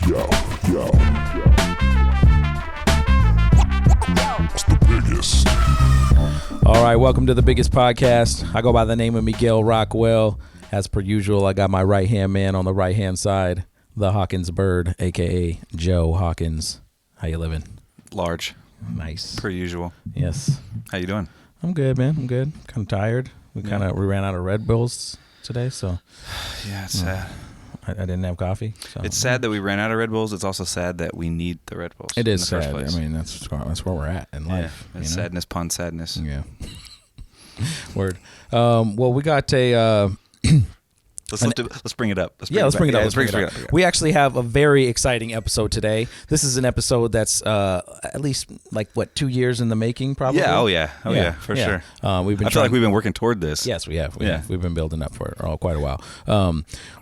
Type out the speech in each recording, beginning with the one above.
It's the biggest. All right, welcome to the biggest podcast. I go by the name of Miguel Rockwell. As per usual, I got my right-hand man on the right-hand side, the Hawkins Bird, a.k.a. Joe Hawkins. How you living? Large. Nice. Per usual. Yes. How you doing? I'm good, man. I'm good. Kind of tired. We ran out of Red Bulls today, so. Yeah, it's sad. I didn't have coffee. So. It's sad that we ran out of Red Bulls. It's also sad that we need the Red Bulls. It is in the sad. first place. I mean, that's where we're at in life. Yeah, it's sadness upon sadness. Yeah. Word. Well, we got a. Let's bring it up. Let's bring it up. We actually have a very exciting episode today. This is an episode that's at least 2 years in the making, probably. Yeah. Oh yeah. For sure. I feel like we've been working toward this. Yes, we have. We've been building up for it quite a while.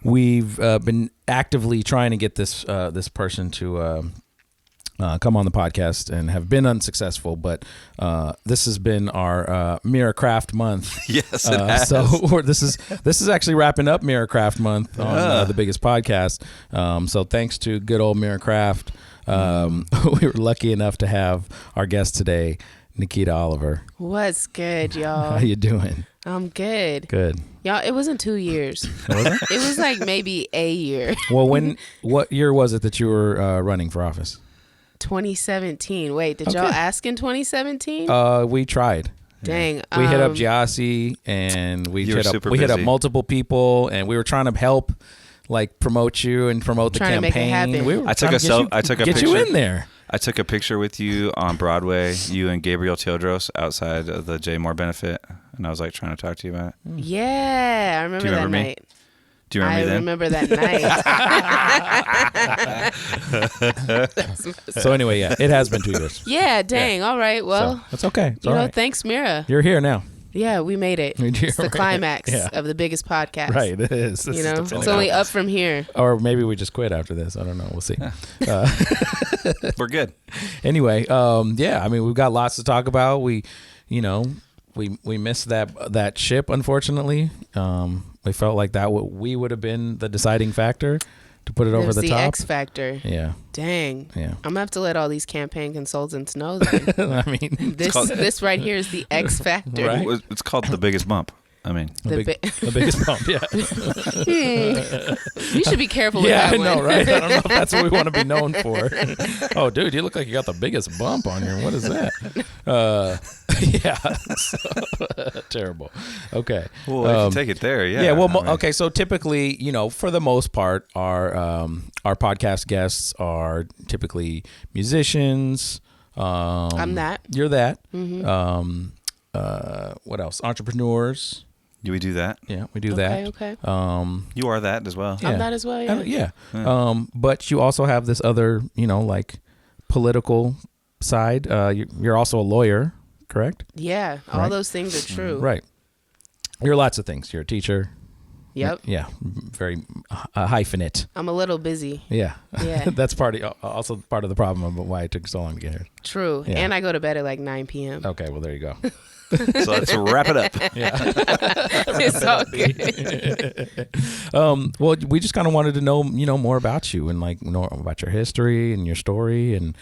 We've been actively trying to get this person to come on the podcast and have been unsuccessful, but this has been our Mirror Craft month. Yes, it has. So this is actually wrapping up Mirror Craft month on the biggest podcast. So thanks to good old Mirror Craft, we were lucky enough to have our guest today, Nikkita Oliver. What's good, y'all? How you doing? I'm good. Good. Y'all, it wasn't 2 years. It was like maybe a year. Well, what year was it that you were running for office? 2017. Wait, did y'all ask in 2017? We tried. Dang. We hit up Giassi and we hit up multiple people, and we were trying to help promote you and promote the campaign. Make it happen. I took a picture. You in there. I took a picture with you on Broadway, you and Gabriel Teodros outside of the Jay Moore benefit, and I was trying to talk to you about it. Yeah, I remember that night. Do you remember me then? I remember that night. So anyway, it has been 2 years. Yeah, dang. Yeah. All right. Well, so, that's okay. It's all right. Thanks, Mira. You're here now. Yeah, we made it. It's the climax of the biggest podcast. Right, it is. It's only up from here. Or maybe we just quit after this. I don't know. We'll see. We're good. Anyway, I mean, we've got lots to talk about. We missed that ship, unfortunately. We felt like we would have been the deciding factor to put it over the top. The X factor. Yeah. Dang. Yeah. I'm gonna have to let all these campaign consultants know that. I mean, this right here is the X factor. Right? It's called the biggest bump. I mean, the biggest bump. Yeah. We should be careful with that one. Yeah, I know, right? I don't know if that's what we want to be known for. Oh, dude, you look like you got the biggest bump on you. What is that? Terrible. Okay. Well, if you take it there, yeah. Yeah. Well, okay. So typically, for the most part, our podcast guests are typically musicians. I'm that. You're that. Mm-hmm. What else? Entrepreneurs. Do we do that? Yeah, we do that. Okay. You are that as well. Yeah. I'm that as well. Yeah. Yeah. But you also have this other, political side. You're also a lawyer, correct? Yeah. All those things are true. Right. You're lots of things. You're a teacher. Yep. Yeah. Very hyphenate. I'm a little busy. Yeah. Yeah. That's also part of the problem of why it took so long to get here. True. Yeah. And I go to bed at 9 p.m. Okay. Well, there you go. So let's wrap it up. Yeah. It's all good. Well, we just kind of wanted to know, more about you and know about your history and your story and,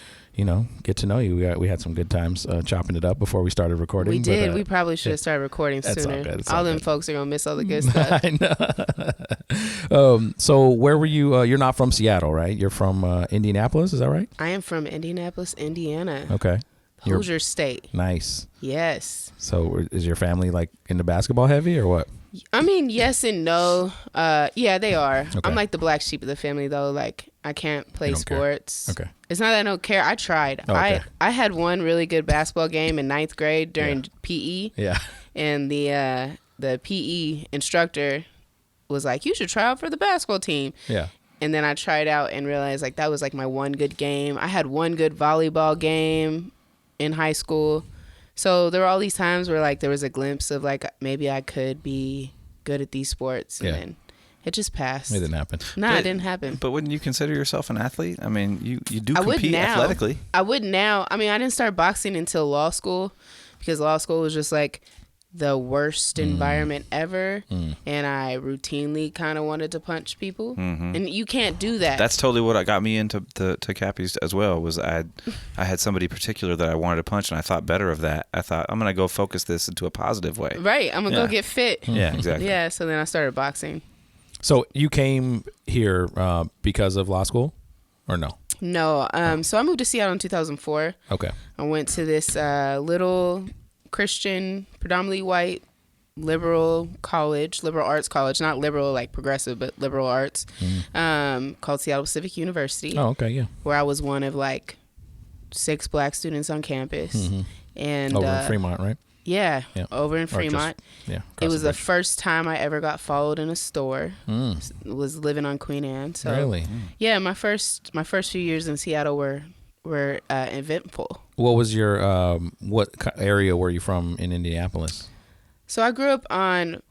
get to know you. We had some good times chopping it up before we started recording. We did. We probably should have started recording sooner. All them folks are going to miss all the good stuff. I know. So where were you? You're not from Seattle, right? You're from Indianapolis. Is that right? I am from Indianapolis, Indiana. Okay. Hoosier State. Nice. Yes. So is your family into basketball heavy or what? I mean, yes and no. Yeah, they are. Okay. I'm the black sheep of the family though. I can't play sports. Care. Okay. It's not that I don't care. I tried. Oh, okay. I had one really good basketball game in 9th grade during PE. Yeah. And the PE instructor was like, "You should try out for the basketball team." Yeah. And then I tried out and realized that was my one good game. I had one good volleyball game in high school. So there were all these times where there was a glimpse of maybe I could be good at these sports, and then it just passed. It didn't happen. Nah, it didn't happen. But wouldn't you consider yourself an athlete? I mean, you do compete compete athletically. I would now. I mean, I didn't start boxing until law school because law school was just the worst environment ever, and I routinely kind of wanted to punch people, and you can't do that. That's totally what got me into to Cappies as well. Was I had somebody particular that I wanted to punch, and I thought better of that. I thought, I'm gonna go focus this into a positive way. Right, I'm gonna go get fit. Yeah, exactly. Yeah, so then I started boxing. So you came here because of law school, or no? No, so I moved to Seattle in 2004. Okay. I went to this little Christian, predominantly white, liberal arts college, not liberal like progressive, but liberal arts, called Seattle Pacific University. Oh, okay, yeah. Where I was one of like 6 black students on campus. And over in Fremont, right? Yeah, over in Fremont. It was the first time I ever got followed in a store. Was living on Queen Anne. So really? Yeah, my first few years in Seattle were eventful. What was your what area were you from in Indianapolis? So I grew up on,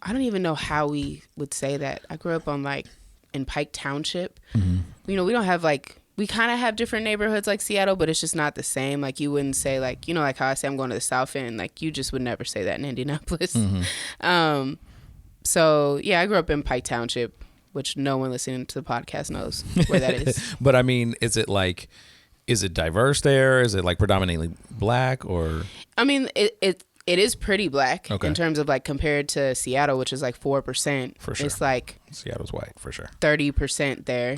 I don't even know how we would say that. I grew up on like in Pike Township. You know, we don't have like, we kind of have different neighborhoods like Seattle, but it's just not the same. Like you wouldn't say like, you know, like how I say I'm going to the South End. Like you just would never say that in Indianapolis. So yeah, I grew up in Pike Township, which no one listening to the podcast knows where that is. But I mean, is it diverse there? Is it like predominantly black or? I mean, it is pretty black in terms of like compared to Seattle, which is like 4%. For sure. It's like Seattle's white for sure. 30% there.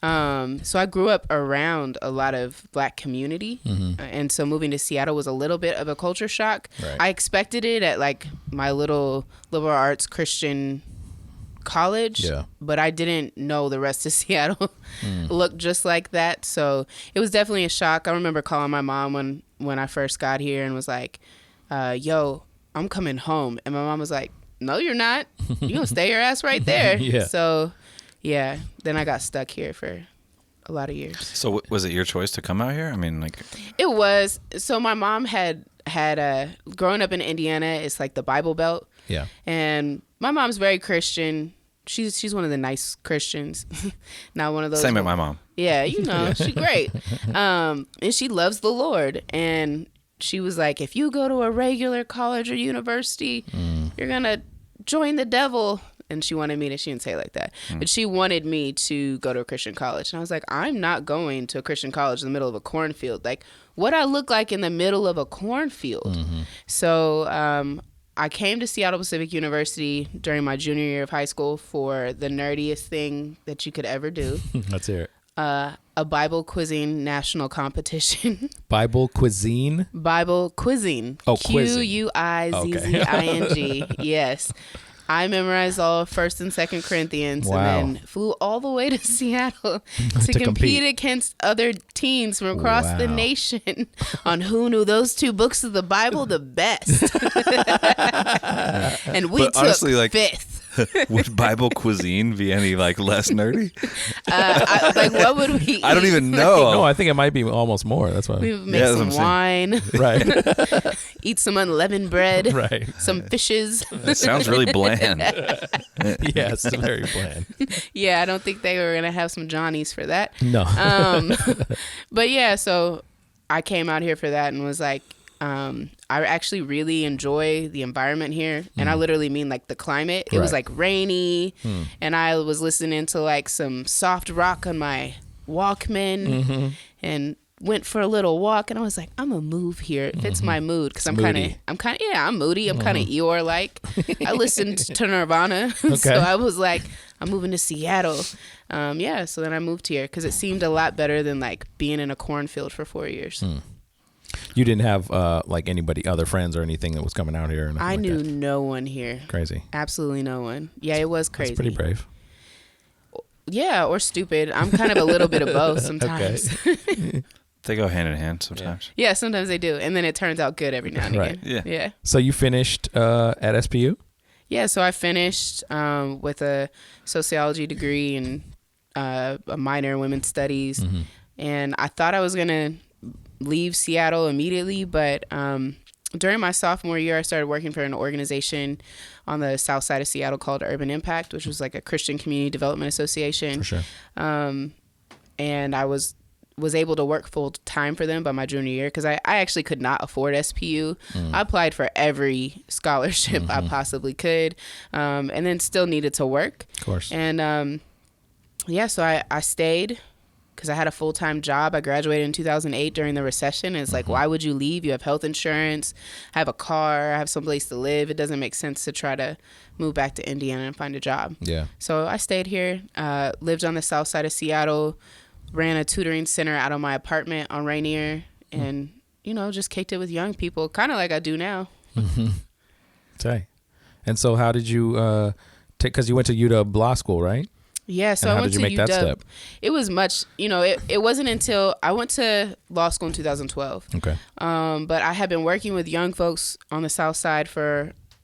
So I grew up around a lot of black community. And so moving to Seattle was a little bit of a culture shock. Right. I expected it at like my little liberal arts Christian college, but I didn't know the rest of Seattle looked just like that. So it was definitely a shock. I remember calling my mom when I first got here and was like, yo, I'm coming home. And my mom was like, no, you're not. You're going to stay your ass right there. So yeah, then I got stuck here for a lot of years. So was it your choice to come out here? I mean, like, it was. So my mom had growing up in Indiana, it's like the Bible Belt. Yeah. And my mom's very Christian. She's one of the nice Christians. Not one of those. Same with my mom. Yeah, you know, she's great. And she loves the Lord. And she was like, if you go to a regular college or university, you're going to join the devil. And she wanted me to, she didn't say it like that, but she wanted me to go to a Christian college. And I was like, I'm not going to a Christian college in the middle of a cornfield. Like, what I look like in the middle of a cornfield. So I came to Seattle Pacific University during my junior year of high school for the nerdiest thing that you could ever do. Let's hear it. A Bible quizzing national competition. Bible cuisine? Bible quizzing. Oh, quizzing. Quizzing. Yes. I memorized all of 1st and 2nd Corinthians and then flew all the way to Seattle to compete against other teams from across the nation on who knew those 2 books of the Bible the best. And we took honestly, like, 5th. Would Bible cuisine be any like less nerdy? Like what would we eat? I don't even know. No, I think it might be almost more. That's why. We would make some wine. Right. Eat some unleavened bread. Right. Some fishes. It sounds really bland. Yes, it's very bland. Yeah, I don't think they were going to have some Johnnies for that. No. But yeah, so I came out here for that and was like, I actually really enjoy the environment here. And I literally mean like the climate. It was like rainy and I was listening to like some soft rock on my Walkman and went for a little walk and I was like, I'm gonna move here. It fits my mood because I'm moody. I'm kind of Eeyore like. I listened to Nirvana. So I was like, I'm moving to Seattle. So then I moved here because it seemed a lot better than like being in a cornfield for 4 years. You didn't have like other friends or anything that was coming out here? I knew no one here. Crazy. Absolutely no one. Yeah, it was crazy. That's pretty brave. Yeah, or stupid. I'm kind of a little bit of both sometimes. They go hand in hand sometimes. Yeah, sometimes they do. And then it turns out good every now and again. Yeah. So you finished at SPU? Yeah, so I finished with a sociology degree and a minor in women's studies. And I thought I was going to leave Seattle immediately, but during my sophomore year, I started working for an organization on the south side of Seattle called Urban Impact, which was like a Christian community development association. For sure. And I was was able to work full time for them by my junior year because I actually could not afford SPU. I applied for every scholarship I possibly could, and then still needed to work. Of course. And so I stayed because I had a full-time job. I graduated in 2008 during the recession. And it's like, why would you leave? You have health insurance, I have a car, I have someplace to live. It doesn't make sense to try to move back to Indiana and find a job. Yeah. So I stayed here, lived on the south side of Seattle, ran a tutoring center out of my apartment on Rainier, and, just kicked it with young people, kind of like I do now. Okay. And so how did you, because you went to UW Law School, right? Yeah, so and I how went did you to make UW. that step? It was much, it wasn't until I went to law school in 2012. Okay. But I had been working with young folks on the south side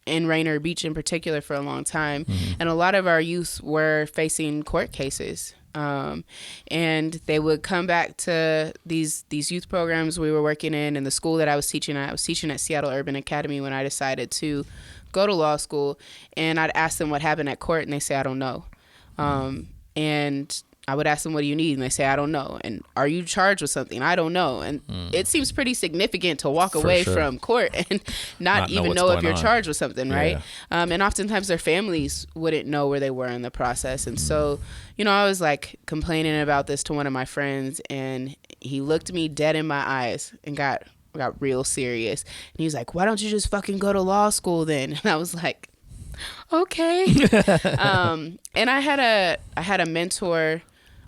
in Rainier Beach in particular for a long time. And a lot of our youth were facing court cases. And they would come back to these youth programs we were working in, and the school that I was teaching at. I was teaching at Seattle Urban Academy when I decided to go to law school, and I'd ask them what happened at court, and they say, I don't know. And I would ask them, what do you need? And they say, I don't know. And are you charged with something? I don't know. And it seems pretty significant to walk away from court and not even know if you're charged with something, right? And oftentimes their families wouldn't know where they were in the process. And so, I was like complaining about this to one of my friends, and he looked me dead in my eyes and got real serious. And he was like, why don't you just fucking go to law school then? And I was like, okay. And I had a mentor,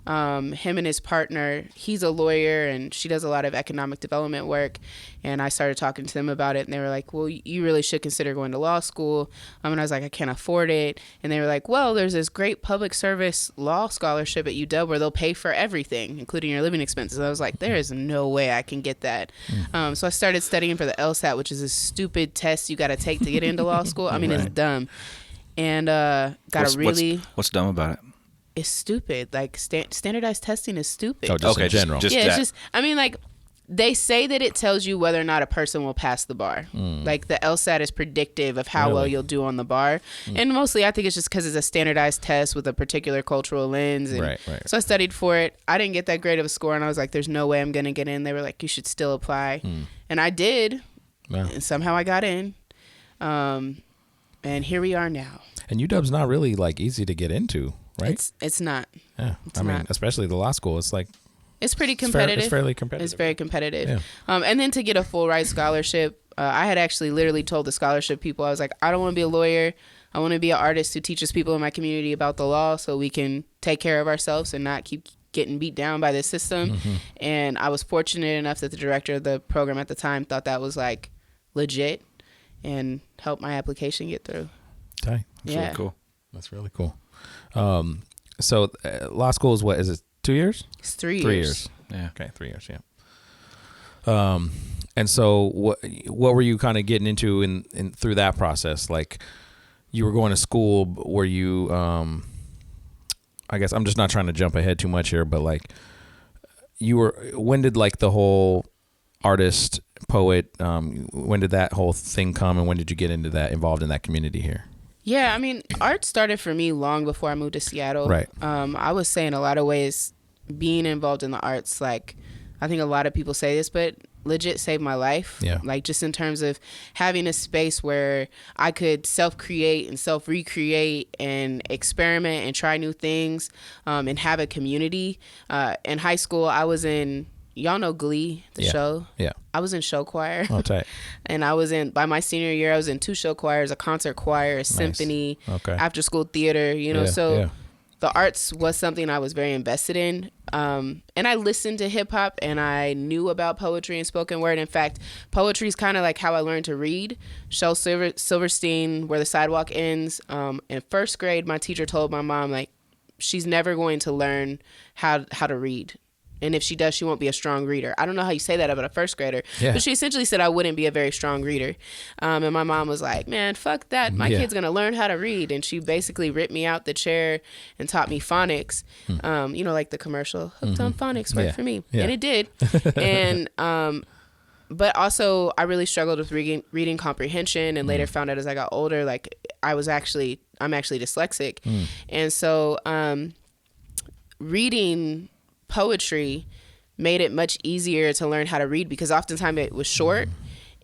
him and his partner. He's a lawyer, and she does a lot of economic development work. And I started talking to them about it, and they were like, well, you really should consider going to law school. And I was like, I can't afford it. And they were like, well, there's this great public service law scholarship at UW where they'll pay for everything, including your living expenses. I was like, there is no way I can get that. So I started studying for the LSAT, which is a stupid test you got to take to get into law school. I mean, It's dumb. And what's dumb about it? It's stupid. Like standardized testing is stupid. Oh, just in general. It's just, they say that it tells you whether or not a person will pass the bar. Like the LSAT is predictive of how well you'll do on the bar. And mostly I think it's just because it's a standardized test with a particular cultural lens. And right. So I studied for it. I didn't get that great of a score, and I was like, there's no way I'm going to get in. They were like, you should still apply. And I did. Wow. And somehow I got in. And here we are now. And UW's not really like easy to get into, right? It's not. Yeah. It's not. Especially the law school. It's like, it's pretty competitive. It's fairly competitive. It's very competitive. Yeah. And then to get a full ride scholarship, I had actually literally told the scholarship people, I was like, I don't want to be a lawyer. I want to be an artist who teaches people in my community about the law so we can take care of ourselves and not keep getting beat down by the system. And I was fortunate enough that the director of the program at the time thought that was like legit and helped my application get through. Okay. That's really cool. That's really cool. So law school is what? Is it 2 years? It's 3 years. 3 years. Yeah. Okay, 3 years. Yeah. And so what were you kind of getting into in through that process? Like, you were going to school. Were you? I guess I'm just not trying to jump ahead too much here, but like, you were. When did like the whole artist, poet? When did that whole thing come, and when did you get into that, involved in that community here? Yeah, I mean, art started for me long before I moved to Seattle. Right. I would say in a lot of ways, being involved in the arts, like, I think a lot of people say this, but legit saved my life. Yeah. Like, just in terms of having a space where I could self-create and self-recreate and experiment and try new things, and have a community. In high school, I was in, y'all know Glee, the show? Yeah. I was in show choir. Oh, tight. And by my senior year, I was in 2 show choirs, a concert choir, a symphony, after school theater, the arts was something I was very invested in. And I listened to hip hop, and I knew about poetry and spoken word. In fact, poetry is kind of like how I learned to read. Shel Silverstein, Where the Sidewalk Ends. In first grade, my teacher told my mom, like, she's never going to learn how to read. And if she does, she won't be a strong reader. I don't know how you say that about a first grader. Yeah. But she essentially said I wouldn't be a very strong reader. And my mom was like, man, fuck that. My kid's going to learn how to read. And she basically ripped me out the chair and taught me phonics. Like the commercial, hooked on phonics, worked for me. Yeah. And it did. And but also I really struggled with reading comprehension, and later found out as I got older, like I'm actually dyslexic. And so reading poetry made it much easier to learn how to read, because oftentimes it was short.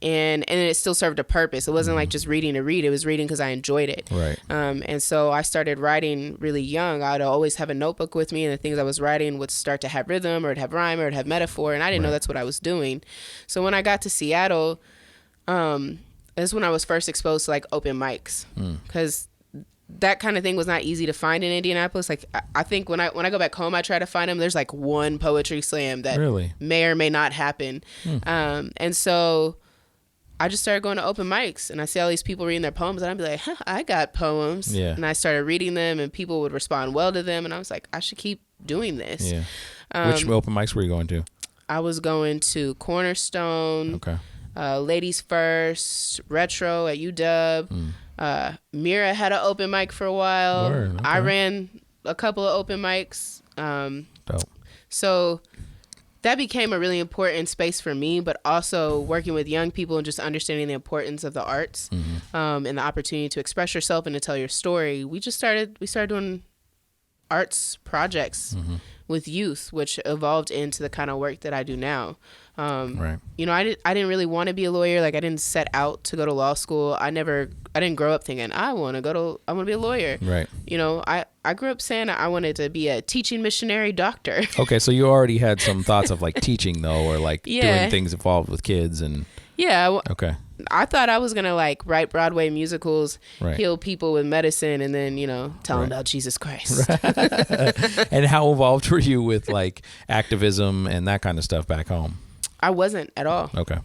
And it still served a purpose. It wasn't like just reading to read. It was reading because I enjoyed it. Right. And so I started writing really young. I would always have a notebook with me, and the things I was writing would start to have rhythm, or it'd have rhyme, or it'd have metaphor. And I didn't know that's what I was doing. So when I got to Seattle, that's when I was first exposed to like open mics, because that kind of thing was not easy to find in Indianapolis. Like I think when I go back home, I try to find them. There's like one poetry slam that really may or may not happen. And so I just started going to open mics, and I see all these people reading their poems, and I'd be like, I got poems. Yeah. And I started reading them, and people would respond well to them, and I was like, I should keep doing this. Yeah. Which open mics were you going to? I was going to Cornerstone, Okay. Ladies First, Retro at UW. Mira had an open mic for a while. Word, okay. I ran a couple of open mics. Dope. So that became a really important space for me, but also working with young people and just understanding the importance of the arts, and the opportunity to express yourself and to tell your story. We started doing arts projects with youth, which evolved into the kind of work that I do now. Right. You know, I didn't really want to be a lawyer. Like I didn't set out to go to law school. I didn't grow up thinking I want to be a lawyer. Right. You know, I grew up saying I wanted to be a teaching missionary doctor. Okay, so you already had some thoughts of like teaching though, or like Yeah. doing things involved with kids and. Yeah. Okay. I thought I was going to like write Broadway musicals, Right. heal people with medicine, and then, you know, tell them Right. about Jesus Christ. And how involved were you with like activism and that kind of stuff back home? I wasn't at all. Okay.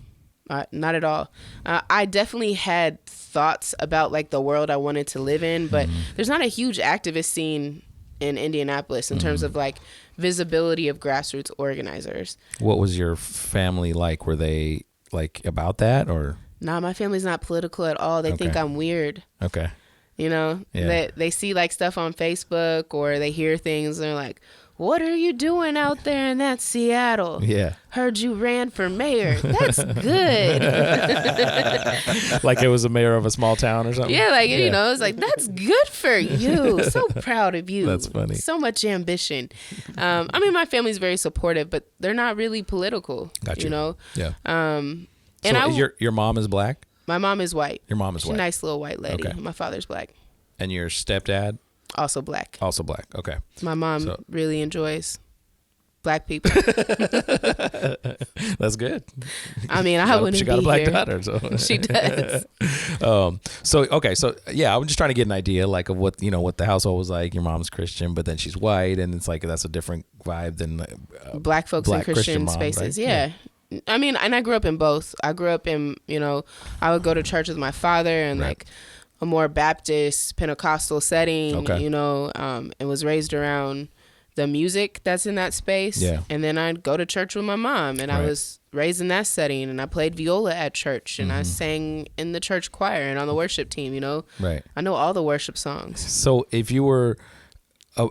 Not at all. I definitely had thoughts about like the world I wanted to live in, but there's not a huge activist scene in Indianapolis in terms of like visibility of grassroots organizers. What was your family like? Were they like about that or? Nah, my family's not political at all. They think Okay. I'm weird. Okay. You know, Yeah. they see like stuff on Facebook, or they hear things and they're like, what are you doing out there in that Seattle? Yeah. Heard you ran for mayor. That's good. Like it was a mayor of a small town or something? Yeah, like, you know, it's like, that's good for you. So proud of you. That's funny. So much ambition. I mean, my family's very supportive, but they're not really political. Got you know? Yeah. And So your mom is black? my mom is white. Your mom is She's white. a nice little white lady. Okay. My father's black. And your stepdad? Also black. Also black. Okay. My mom So- really enjoys black people. That's good. I mean, I wouldn't She got a be black here. daughter. So. She does. So yeah, I'm just trying to get an idea like of what the household was like. Your mom's Christian, but then she's white, and it's like that's a different vibe than Black folks black in Christian mom, spaces. right? Yeah. I mean, and I grew up in both. I grew up in, I would go to church with my father and Right. like a more Baptist Pentecostal setting, Okay. and was raised around the music that's in that space. Yeah. And then I'd go to church with my mom, and I Right. was raised in that setting, and I played viola at church, and I sang in the church choir and on the worship team, Right. I know all the worship songs. So if you were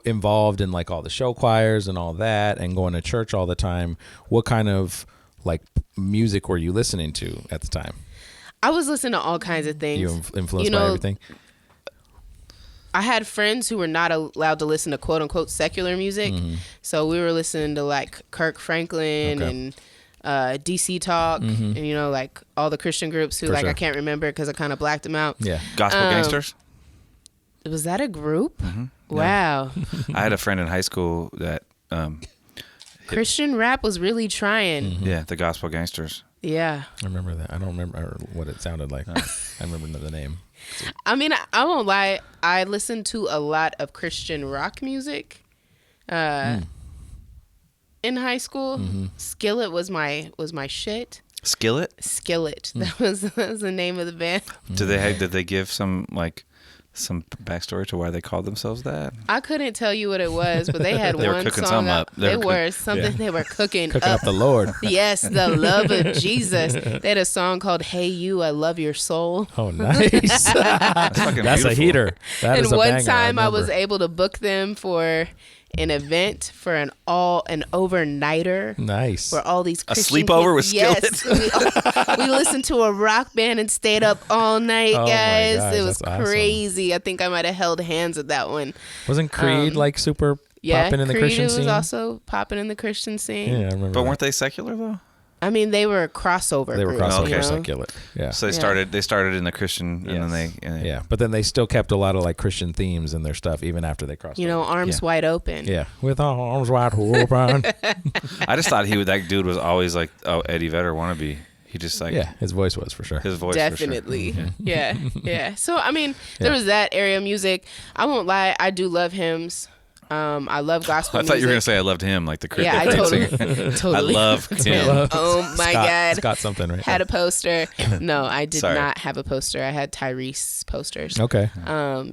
involved in like all the show choirs and all that and going to church all the time, what kind of like music were you listening to at the time? I was listening to all kinds of things. You influenced by everything? I had friends who were not allowed to listen to quote unquote secular music. So we were listening to like Kirk Franklin Okay. and DC Talk and, like all the Christian groups who For like sure. I can't remember because I kind of blacked them out. Yeah. Gospel Gangsters. Was that a group? Wow. I had a friend in high school that, Christian rap was really trying. yeah, the Gospel Gangsters. Yeah. I remember that. I don't remember what it sounded like. I remember the name. I mean, I won't lie. I listened to a lot of Christian rock music in high school. Skillet was my shit. Skillet? Skillet. That was the name of the band. Did they give some backstory to why they called themselves that? I couldn't tell you what it was, but they had They were one cooking song something up. up. They were They were cooking Cooking up the Lord. Yes, the love of Jesus. They had a song called "Hey You, I Love Your Soul." Oh, nice. That's fucking That's a beautiful. heater. That And is a one banger, time I was remember. able to book them for an event for an overnighter. Nice. Where all these A Christian sleepover with kids- Skillet? we listened to a rock band and stayed up all night, Oh my guys. gosh, It was that's awesome. crazy. I think I might have held hands at that one. Wasn't Creed like super Yeah, popping in the Creed Christian was scene? also popping in the Christian scene. Yeah, I remember. But that. weren't they secular though? I mean, they were a crossover. They were group, crossover Okay. you know? secular. Yeah. So they Yeah. started in the Christian, and then they Yeah, but then they still kept a lot of like Christian themes in their stuff even after they crossed. You know, over. arms wide open. Yeah, with our arms wide open. I just thought that dude was always like, oh, Eddie Vedder wannabe. He just like, Yeah, his voice was for sure. his voice Definitely. For sure. Yeah. Yeah. So, I mean, there Yeah. was that area of music. I won't lie. I do love hymns. I love gospel I thought you were gonna music. say I loved him, like the Yeah, I Creed totally, singer. totally. I love him. Oh my God. Scott something, right? Had a poster. No, I did Sorry. not have a poster. I had Tyrese posters. Okay.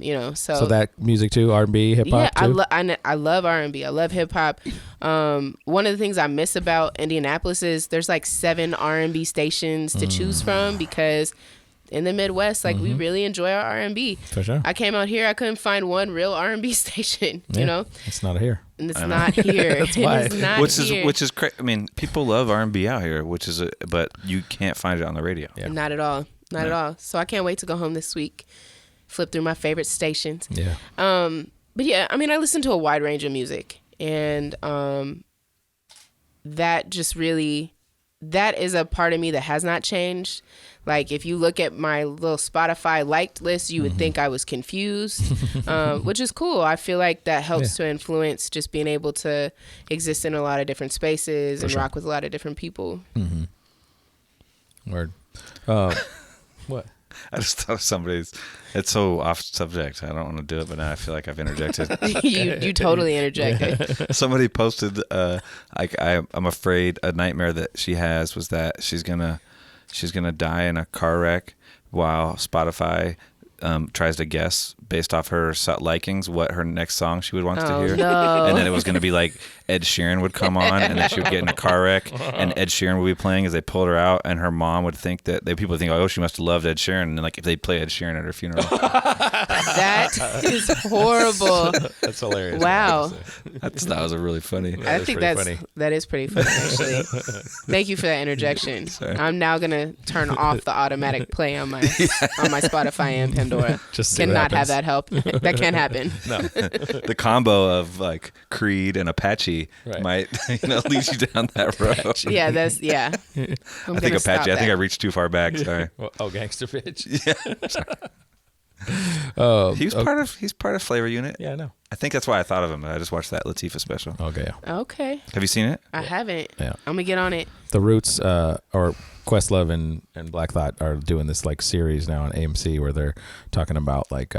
You know, So that music too, R&B, hip hop yeah, too. I love R&B. I love hip hop. One of the things I miss about Indianapolis is there's like 7 R&B stations to choose from because in the Midwest, like we really enjoy our R&B. For sure. I came out here, I couldn't find one real R&B station. Yeah, You know, it's not here. and it's not here. why. It is not Which here. is I mean, people love R&B out here, but you can't find it on the radio. Yeah. Not at all. Not at all. So I can't wait to go home this week, flip through my favorite stations. Yeah. But yeah, I mean, I listen to a wide range of music, and that just really, that is a part of me that has not changed. Like, if you look at my little Spotify liked list, you would think I was confused, which is cool. I feel like that helps to influence just being able to exist in a lot of different spaces and rock with a lot of different people. Word. What? I just thought of somebody's. It's so off subject. I don't want to do it, but now I feel like I've interjected. You totally interjected. Somebody posted, I'm afraid a nightmare that she has was that she's gonna die in a car wreck while Spotify tries to guess based off her likings what her next song she would want to hear. No. And then it was going to be like Ed Sheeran would come on, and then she would get in a car wreck, and Ed Sheeran would be playing as they pulled her out, and her mom would think that people would think, oh, she must have loved Ed Sheeran, and like if they play Ed Sheeran at her funeral. That is horrible. That's hilarious. Wow. That was a really funny. I is think pretty funny. that is pretty funny, actually. Thank you for that interjection. I'm now gonna turn off the automatic play on my Spotify and Pandora. Just see what cannot have happens. that help. That can't happen. The combo of like Creed and Apache Right. might lead you down that road. Yeah, I'm I think gonna stop Apache. I think I that. reached too far back. Sorry. Oh, gangster bitch. He's part of Flavor Unit. Yeah, I know. I think that's why I thought of him. I just watched that Latifah special. Okay. Okay, Have you seen it? I haven't. Yeah. I'm gonna get on it. The Roots or Questlove and Black Thought are doing this like series now on AMC where they're talking about like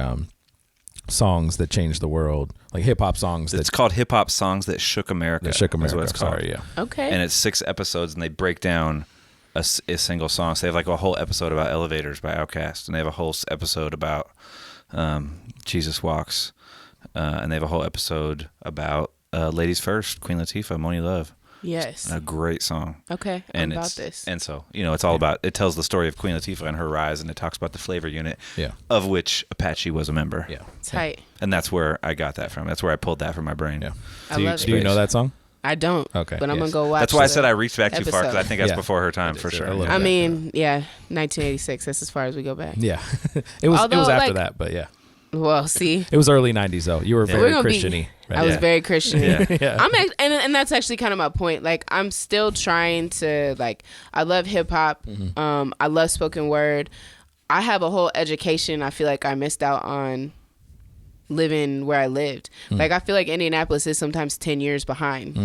songs that changed the world, like hip hop songs It's that called Hip Hop Songs That Shook America. shook is America. what it's called. Sorry, yeah. Okay. And it's 6 episodes, and they break down a single song. So they have like a whole episode about Elevators by Outkast, and they have a whole episode about Jesus Walks, and they have a whole episode about Ladies First, Queen Latifah, Moni Love. Yes. A great song. Okay. And I'm about it's, this. And so, it's all about, it tells the story of Queen Latifah and her rise, and it talks about the Flavor Unit, Yeah. of which Apache was a member. Yeah. Tight. And that's where I got that from. That's where I pulled that from my brain. Yeah. I Do you, love it. do you know that song? I don't. Okay, But I'm yes. gonna go watch. That's why I the said I reached back too far, because I episode. think that's Yeah. before her time, for It is, sure. a little I bit. mean, yeah, 1986. That's as far as we go back. Yeah. it was Although, after like- that, but yeah. Well, see, It was early 90s though. You were Yeah. We're very gonna be- Christian-y. Right? I was Yeah. very Christian. Yeah. I'm and that's actually kind of my point. Like, I'm still trying to, like, I love hip hop. Mm-hmm. I love spoken word. I have a whole education I feel like I missed out on living where I lived. Like, I feel like Indianapolis is sometimes 10 years behind.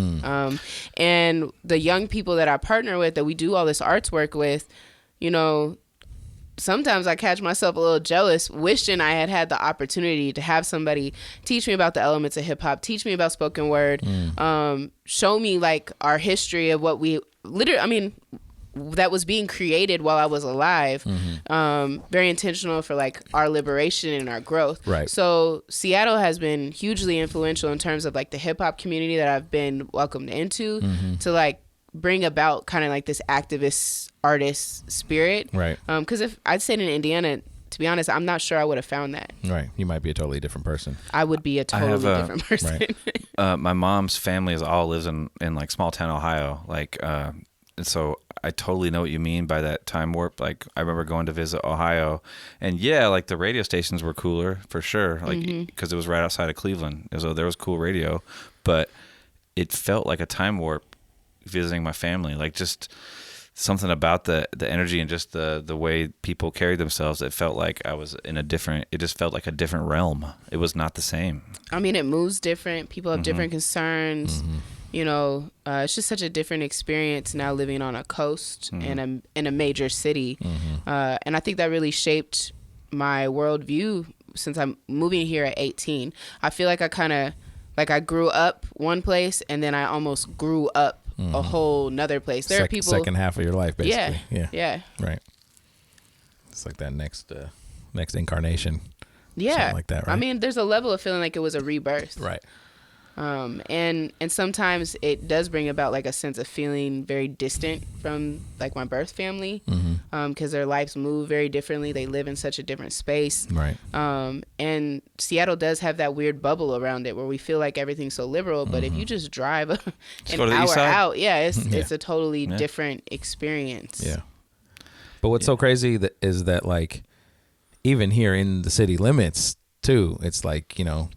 And the young people that I partner with, that we do all this arts work with, sometimes I catch myself a little jealous, wishing I had the opportunity to have somebody teach me about the elements of hip hop, teach me about spoken word, show me like our history of what we that was being created while I was alive. Very intentional for like our liberation and our growth. Right. So Seattle has been hugely influential in terms of like the hip hop community that I've been welcomed into to like bring about kind of like this activist artist spirit. Right. Because if I'd stayed in Indiana, to be honest, I'm not sure I would have found that. Right. You might be a totally different person. I would be a totally have a- different person. Right. My mom's family all lives in like small town Ohio, like and so I totally know what you mean by that time warp. Like, I remember going to visit Ohio, and yeah, like the radio stations were cooler for sure, like because it was right outside of Cleveland, so there was cool radio, but it felt like a time warp visiting my family. Like just something about the energy and just the way people carried themselves. It felt like I was in it just felt like a different realm. It was not the same. I mean, it moves different. People have different concerns. You know, it's just such a different experience now living on a coast and in a major city. And I think that really shaped my worldview since I'm moving here at 18. I feel like I grew up one place and then I almost grew up a whole nother place. There are people second half of your life, basically. Yeah. Right. It's like that next incarnation. Yeah. Something like that, right? I mean, there's a level of feeling like it was a rebirth. Right. And sometimes it does bring about like a sense of feeling very distant from like my birth family, because their lives move very differently. They live in such a different space. Right. And Seattle does have that weird bubble around it where we feel like everything's so liberal, but if you just drive an go to the east hour side. out, it's a totally different experience. Yeah. But what's so crazy is that like even here in the city limits too, it's like, you know,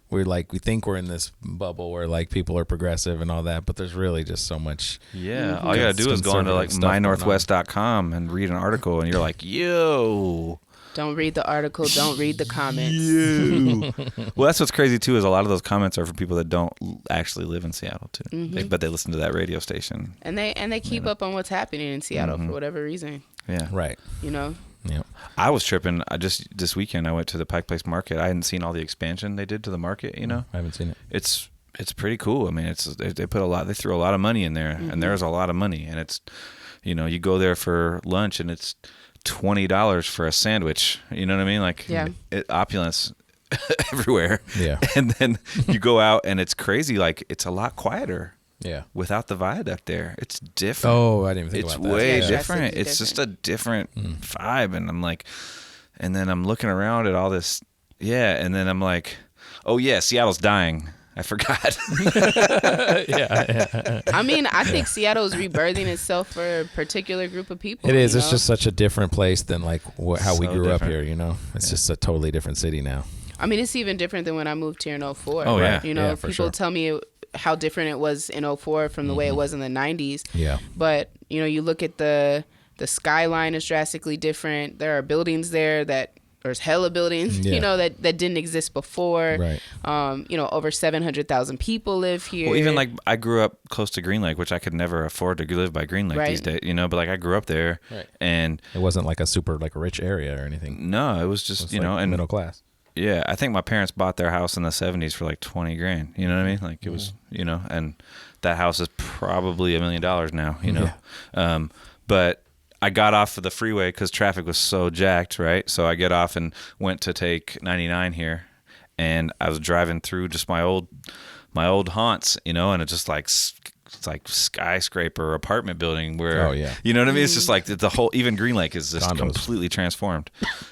we think we're in this bubble where like people are progressive and all that, but there's really just so much. Yeah, all you gotta do is go onto like mynorthwest.com and read an article, and you're like, yo. Don't read the article. Don't read the comments. Well, that's what's crazy too, is a lot of those comments are for people that don't actually live in Seattle too, but they listen to that radio station. And they keep up on what's happening in Seattle for whatever reason. Yeah, right. You know. Yeah. I was tripping. This weekend I went to the Pike Place Market. I hadn't seen all the expansion they did to the market. You know, I haven't seen it. It's pretty cool. I mean, they threw a lot of money in there, and there's a lot of money. And it's, you know, you go there for lunch and it's $20 for a sandwich. You know what I mean? Like, opulence everywhere. Yeah. And then you go out and it's crazy. Like, it's a lot quieter. Yeah. Without the viaduct there. It's different. Oh, I didn't even think about that. It's way Yeah. different. It's just a different vibe. And I'm like, and then I'm looking around at all this. Yeah. And then I'm like, oh yeah, Seattle's dying. I forgot. Yeah. I mean, I think Seattle is rebirthing itself for a particular group of people. It is. You It's know? just such a different place than like how we So grew up different. here, you know? It's just a totally different city now. I mean, it's even different than when I moved here in 04. Oh, yeah. You know, Yeah, for people sure. tell me how different it was in 04 from the way it was in the 90s. Yeah. But, you know, you look at the skyline is drastically different. There are buildings there there's hella buildings, Yeah. you know, that didn't exist before. Right. You know, over 700,000 people live here. Well, even like I grew up close to Green Lake, which I could never afford to live by Green Lake these days, you know, but like I grew up there and It wasn't like a super like rich area or anything. no, it was just, It's you like know, and middle class. yeah, I think my parents bought their house in the 70s for like 20 grand. You know what I mean? Like it was, you know, and that house is probably $1 million now, you know? But I got off of the freeway because traffic was so jacked, right? So I get off and went to take 99 here, and I was driving through just my old haunts, you know, and it's just like it's like skyscraper apartment building where, you know what I mean? It's just like the whole, even Green Lake is just Condos. completely transformed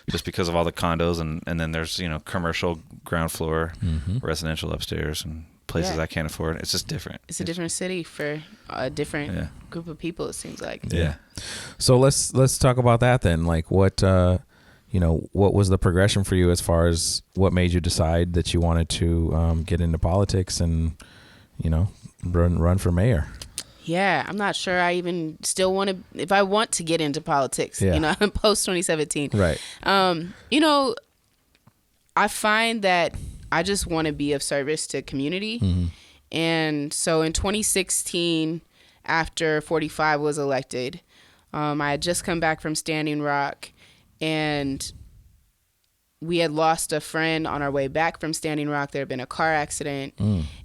just because of all the condos, and then there's, you know, commercial ground floor, residential upstairs, and places I can't afford. It's just different. It's a different city for a different group of people, it seems like. Yeah. So let's talk about that then. Like what you know, what was the progression for you as far as what made you decide that you wanted to get into politics and, you know, run for mayor? Yeah, I'm not sure I even still want to, if I want to get into politics, you know, post 2017. Right. You know, I find that I just want to be of service to community. And so in 2016, after 45 was elected, I had just come back from Standing Rock, and we had lost a friend on our way back from Standing Rock. There had been a car accident.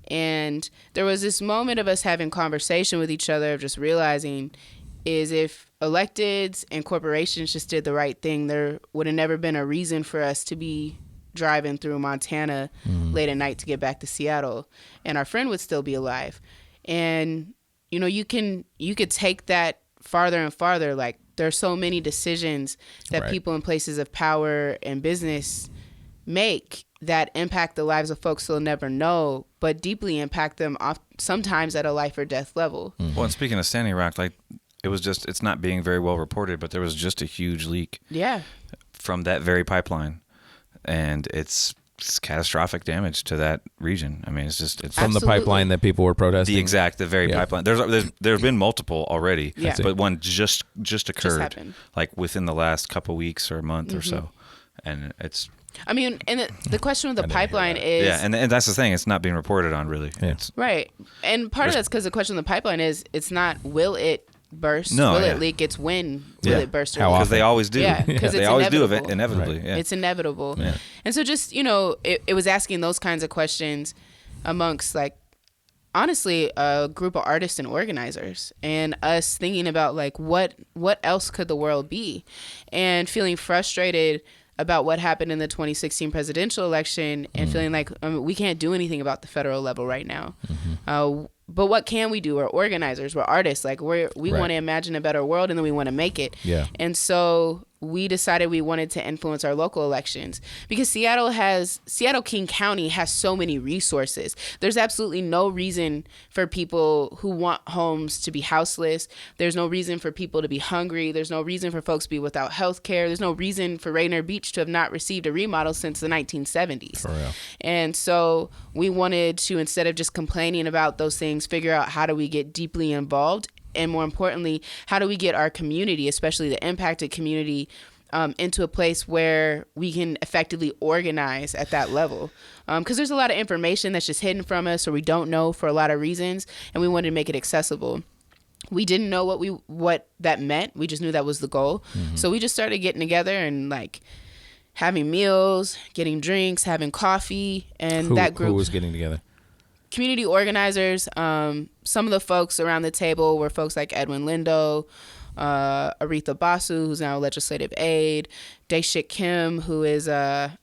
And there was this moment of us having conversation with each other, of just realizing is if electeds and corporations just did the right thing, there would have never been a reason for us to be driving through Montana late at night to get back to Seattle, and our friend would still be alive. And you know, you could take that farther and farther. Like, there's so many decisions that people in places of power and business make that impact the lives of folks they'll never know, but deeply impact them sometimes at a life or death level. Well, and speaking of Standing Rock, like it's not being very well reported, but there was just a huge leak Yeah. from that very pipeline. And it's it's catastrophic damage to that region. I mean, it's from the pipeline that people were protesting. The very pipeline. There's been multiple already, but one just occurred like within the last couple weeks or a month or so, and it's. I mean, and the question of the pipeline is and that's the thing. It's not being reported on really. Yeah. Right, and part of that's because the question of the pipeline is it's not will it burst, will it leak? It's when will it burst? Because they always do. Yeah, because they always do inevitably. Right. Yeah. It's inevitable. Yeah. And so just it was asking those kinds of questions amongst like honestly a group of artists and organizers, and us thinking about like what else could the world be, and feeling frustrated about what happened in the 2016 presidential election, and feeling like we can't do anything about the federal level right now. But what can we do? We're organizers, we're artists. Like we want to imagine a better world, and then we want to make it. Yeah. And so we decided we wanted to influence our local elections because Seattle King County has so many resources. There's absolutely no reason for people who want homes to be houseless. There's no reason for people to be hungry. There's no reason for folks to be without health care. There's no reason for Rainier Beach to have not received a remodel since the 1970s. For real. And so we wanted to, instead of just complaining about those things, figure out how do we get deeply involved. And more importantly, how do we get our community, especially the impacted community, into a place where we can effectively organize at that level? Because there's a lot of information that's just hidden from us or we don't know for a lot of reasons, and we wanted to make it accessible. We didn't know what that meant. We just knew that was the goal. So we just started getting together and like having meals, getting drinks, having coffee, and that group. Who was getting together? Community organizers. Some of the folks around the table were folks like Edwin Lindo, Aretha Basu, who's now a legislative aide, Daeshik Kim, who is a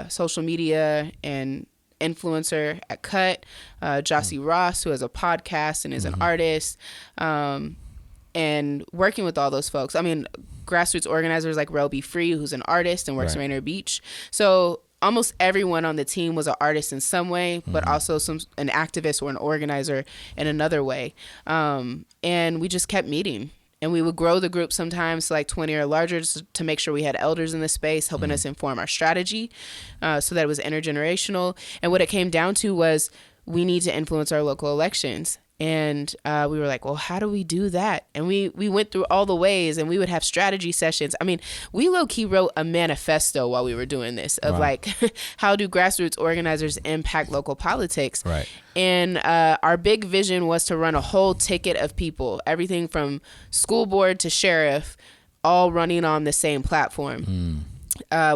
social media and influencer at Cut, Jossie Ross, who has a podcast and is an artist, and working with all those folks. I mean, grassroots organizers like Rel Be Free, who's an artist and works in Rainier Beach. So almost everyone on the team was an artist in some way, but also an activist or an organizer in another way. And we just kept meeting. And we would grow the group sometimes to like 20 or larger to make sure we had elders in the space helping us inform our strategy so that it was intergenerational. And what it came down to was we need to influence our local elections. And we were like, well, how do we do that? And we went through all the ways, and we would have strategy sessions. I mean, we low-key wrote a manifesto while we were doing this of like, how do grassroots organizers impact local politics? Right. And our big vision was to run a whole ticket of people, everything from school board to sheriff, all running on the same platform.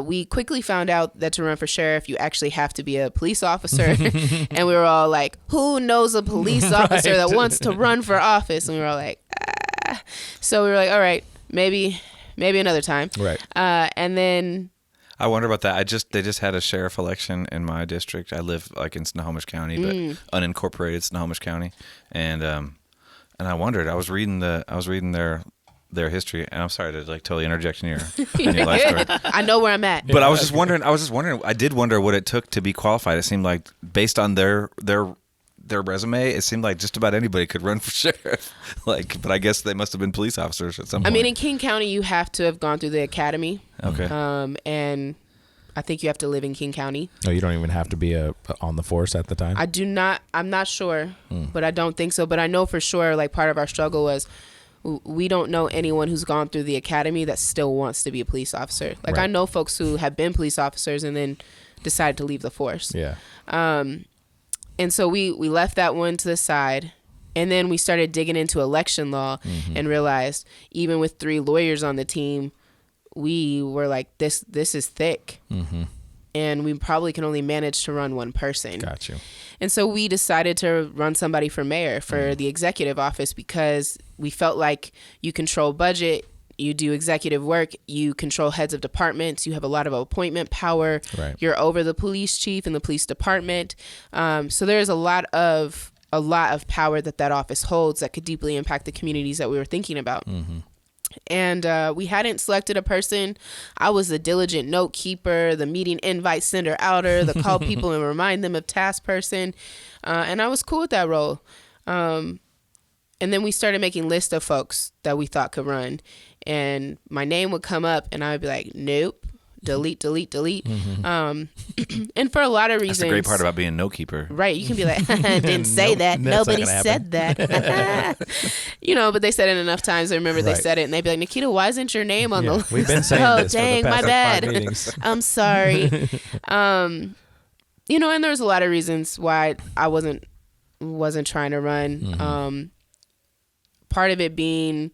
We quickly found out that to run for sheriff, you actually have to be a police officer. And we were all like, who knows a police officer that wants to run for office? And we were all like, ah. So we were like, all right, maybe another time. Right. And then I wonder about that. They just had a sheriff election in my district. I live like in Snohomish County, but unincorporated Snohomish County. And I wondered, I was reading their history, and I'm sorry to like totally interject in your life story. I know where I'm at. But I was just wondering. I did wonder what it took to be qualified. It seemed like based on their resume, it seemed like just about anybody could run for sheriff. Like, but I guess they must have been police officers at some point. I mean, in King County, you have to have gone through the academy. Okay. And I think you have to live in King County. Oh, you don't even have to be on the force at the time? I do not. I'm not sure, but I don't think so. But I know for sure, like, part of our struggle was we don't know anyone who's gone through the academy that still wants to be a police officer. Like, I know folks who have been police officers and then decided to leave the force. Yeah. And so we left that one to the side, and then we started digging into election law and realized even with 3 lawyers on the team, we were like, this is thick. And we probably can only manage to run one person. Got you. And so we decided to run somebody for mayor for the executive office because we felt like you control budget, you do executive work, you control heads of departments, you have a lot of appointment power, you're over the police chief and the police department. So there's a lot of power that office holds that could deeply impact the communities that we were thinking about. And we hadn't selected a person. I was the diligent note keeper, the meeting invite sender outer, the call people and remind them of task person. And I was cool with that role. And then we started making lists of folks that we thought could run. And my name would come up and I would be like, nope, delete. And for a lot of reasons. That's the great part about being no keeper. Right. You can be like, didn't say that. Nobody said that. But they said it enough times. I remember they said it, and they'd be like, Nikkita, why isn't your name on the list? We've been saying this dang, for the my past bad. 5 meetings. I'm sorry. And there was a lot of reasons why I wasn't trying to run. Part of it being,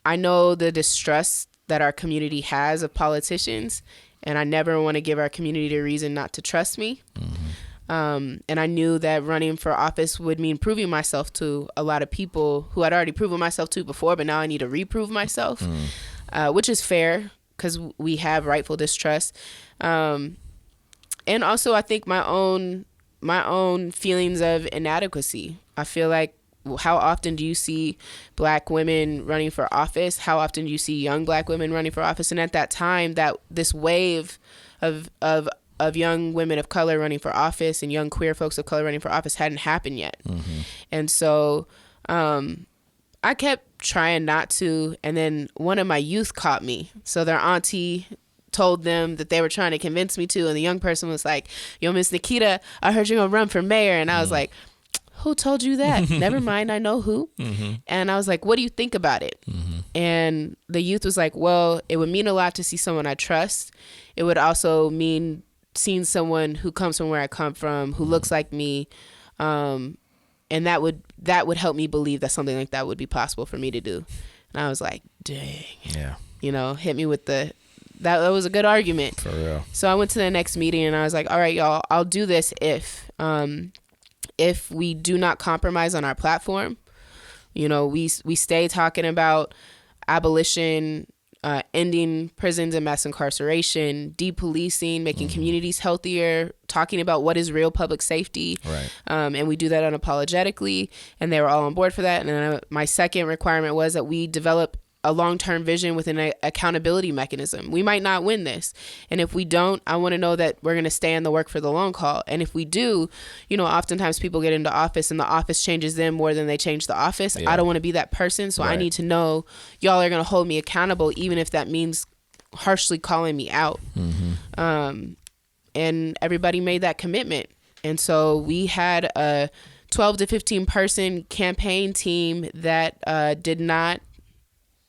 I know the distrust that our community has of politicians, and I never want to give our community a reason not to trust me. And I knew that running for office would mean proving myself to a lot of people who I'd already proven myself to before, but now I need to reprove myself, which is fair because we have rightful distrust. And also I think my own feelings of inadequacy. I feel like, how often do you see Black women running for office? How often do you see young Black women running for office? And at that time, that this wave of young women of color running for office and young queer folks of color running for office hadn't happened yet. And so I kept trying not to. And then one of my youth caught me. So their auntie told them that they were trying to convince me to. And the young person was like, yo, Miss Nikkita, I heard you're going to run for mayor. And I was like, who told you that? Never mind, I know who. And I was like, what do you think about it? And the youth was like, well, it would mean a lot to see someone I trust. It would also mean seeing someone who comes from where I come from, who looks like me. And that would help me believe that something like that would be possible for me to do. And I was like, dang. Yeah. Hit me with that was a good argument. For real. So I went to the next meeting and I was like, all right, y'all, I'll do this if we do not compromise on our platform. We stay talking about abolition, ending prisons and mass incarceration, depolicing, making communities healthier, talking about what is real public safety. Right. And we do that unapologetically, and they were all on board for that. And then my second requirement was that we develop a long-term vision with an accountability mechanism. We might not win this. And if we don't, I want to know that we're going to stay in the work for the long haul. And if we do, oftentimes people get into office and the office changes them more than they change the office. I don't want to be that person. So I need to know y'all are going to hold me accountable, even if that means harshly calling me out. And everybody made that commitment. And so we had a 12 to 15 person campaign team that did not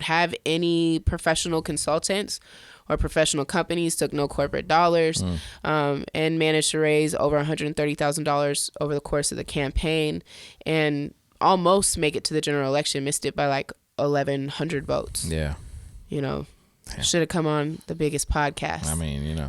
have any professional consultants or professional companies, took no corporate dollars, and managed to raise over $130,000 over the course of the campaign and almost make it to the general election. Missed it by like 1,100 votes. Yeah. Should have come on the biggest podcast. I mean,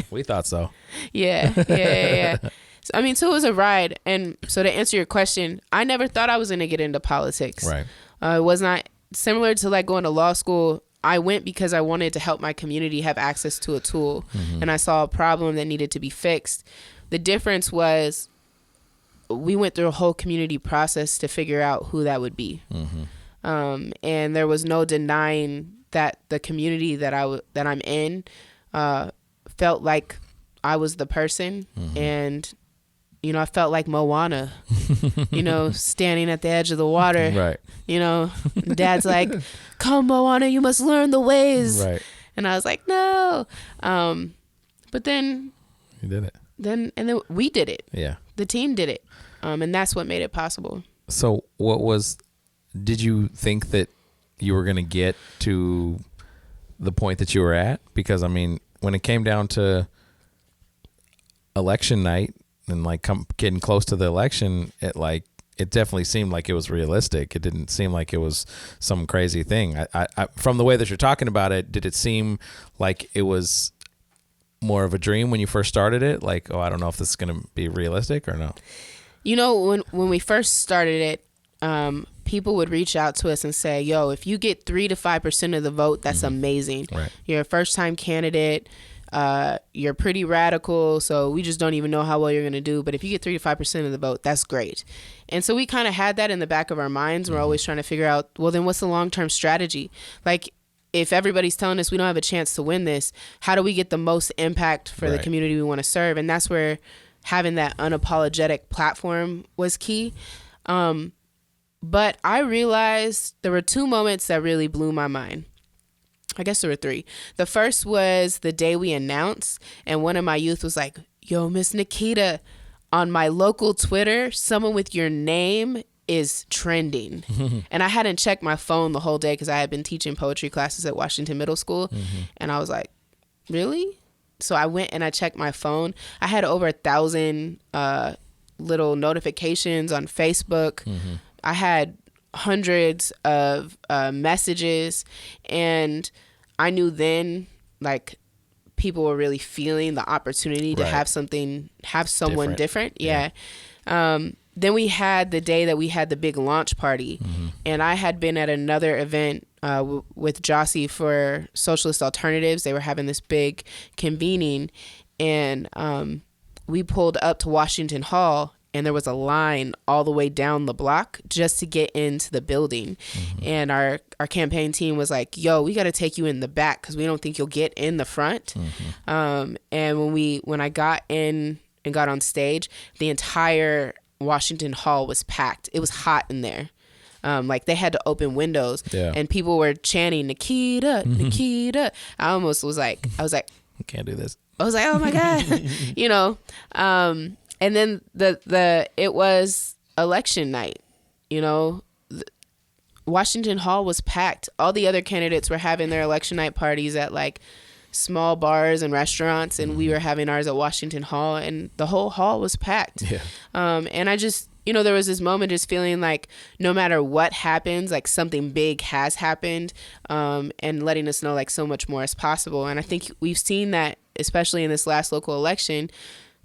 we thought so. Yeah. So it was a ride. And so to answer your question, I never thought I was going to get into politics. Right. It was not similar to like going to law school. I went because I wanted to help my community have access to a tool. And I saw a problem that needed to be fixed. The difference was we went through a whole community process to figure out who that would be. And there was no denying that the community that I'm in felt like I was the person. And I felt like Moana, standing at the edge of the water. Right. Dad's like, come, Moana, you must learn the ways. Right. And I was like, no. But then You did it. Then we did it. Yeah. The team did it. And that's what made it possible. So did you think that you were going to get to the point that you were at? Because when it came down to election night and getting close to the election, it definitely seemed like it was realistic. It didn't seem like it was some crazy thing. I from the way that you're talking about it, did it seem like it was more of a dream when you first started it? Like, I don't know if this is going to be realistic or no. When we first started it, people would reach out to us and say, yo, if you get 3 to 5% of the vote, that's amazing. Right. You're a first time candidate. You're pretty radical, so we just don't even know how well you're going to do. But if you get 3 to 5% of the vote, that's great. And so we kind of had that in the back of our minds. We're always trying to figure out, well, then what's the long-term strategy? Like, if everybody's telling us we don't have a chance to win this, how do we get the most impact for the community we want to serve? And that's where having that unapologetic platform was key. But I realized there were 2 moments that really blew my mind. I guess there were 3. The first was the day we announced, and one of my youth was like, yo, Miss Nikkita, on my local Twitter, someone with your name is trending. And I hadn't checked my phone the whole day because I had been teaching poetry classes at Washington Middle School. And I was like, really? So I went and I checked my phone. I had over 1,000 little notifications on Facebook. I had hundreds of messages, and I knew then, like, people were really feeling the opportunity to have someone different. Yeah. Then we had the day that we had the big launch party, and I had been at another event with Jossie for Socialist Alternatives. They were having this big convening, and we pulled up to Washington Hall, and there was a line all the way down the block just to get into the building. And our campaign team was like, yo, we got to take you in the back because we don't think you'll get in the front. And when I got in and got on stage, the entire Washington Hall was packed. It was hot in there. Like they had to open windows, and people were chanting Nikkita, Nikkita. I was like, I can't do this. I was like, oh my God, you know. And then it was election night, you know. Washington Hall was packed. All the other candidates were having their election night parties at like small bars and restaurants, and we were having ours at Washington Hall, and the whole hall was packed. And I just, you know, there was this moment just feeling like no matter what happens, like something big has happened, and letting us know like so much more is possible. And I think we've seen that, especially in this last local election.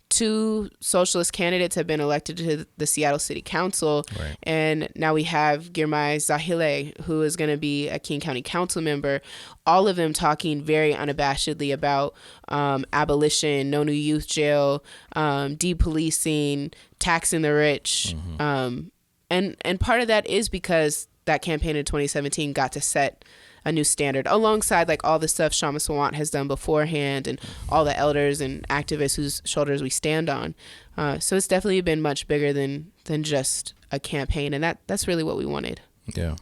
2 socialist candidates have been elected to the Seattle City Council. And now we have Girmay Zahile, who is going to be a King County Council member. All of them talking very unabashedly about abolition, no new youth jail, depolicing, taxing the rich. And part of that is because that campaign in 2017 got to set a new standard alongside like all the stuff Shama Sawant has done beforehand and all the elders and activists whose shoulders we stand on. So it's definitely been much bigger than just a campaign. And that's really what we wanted. Yeah.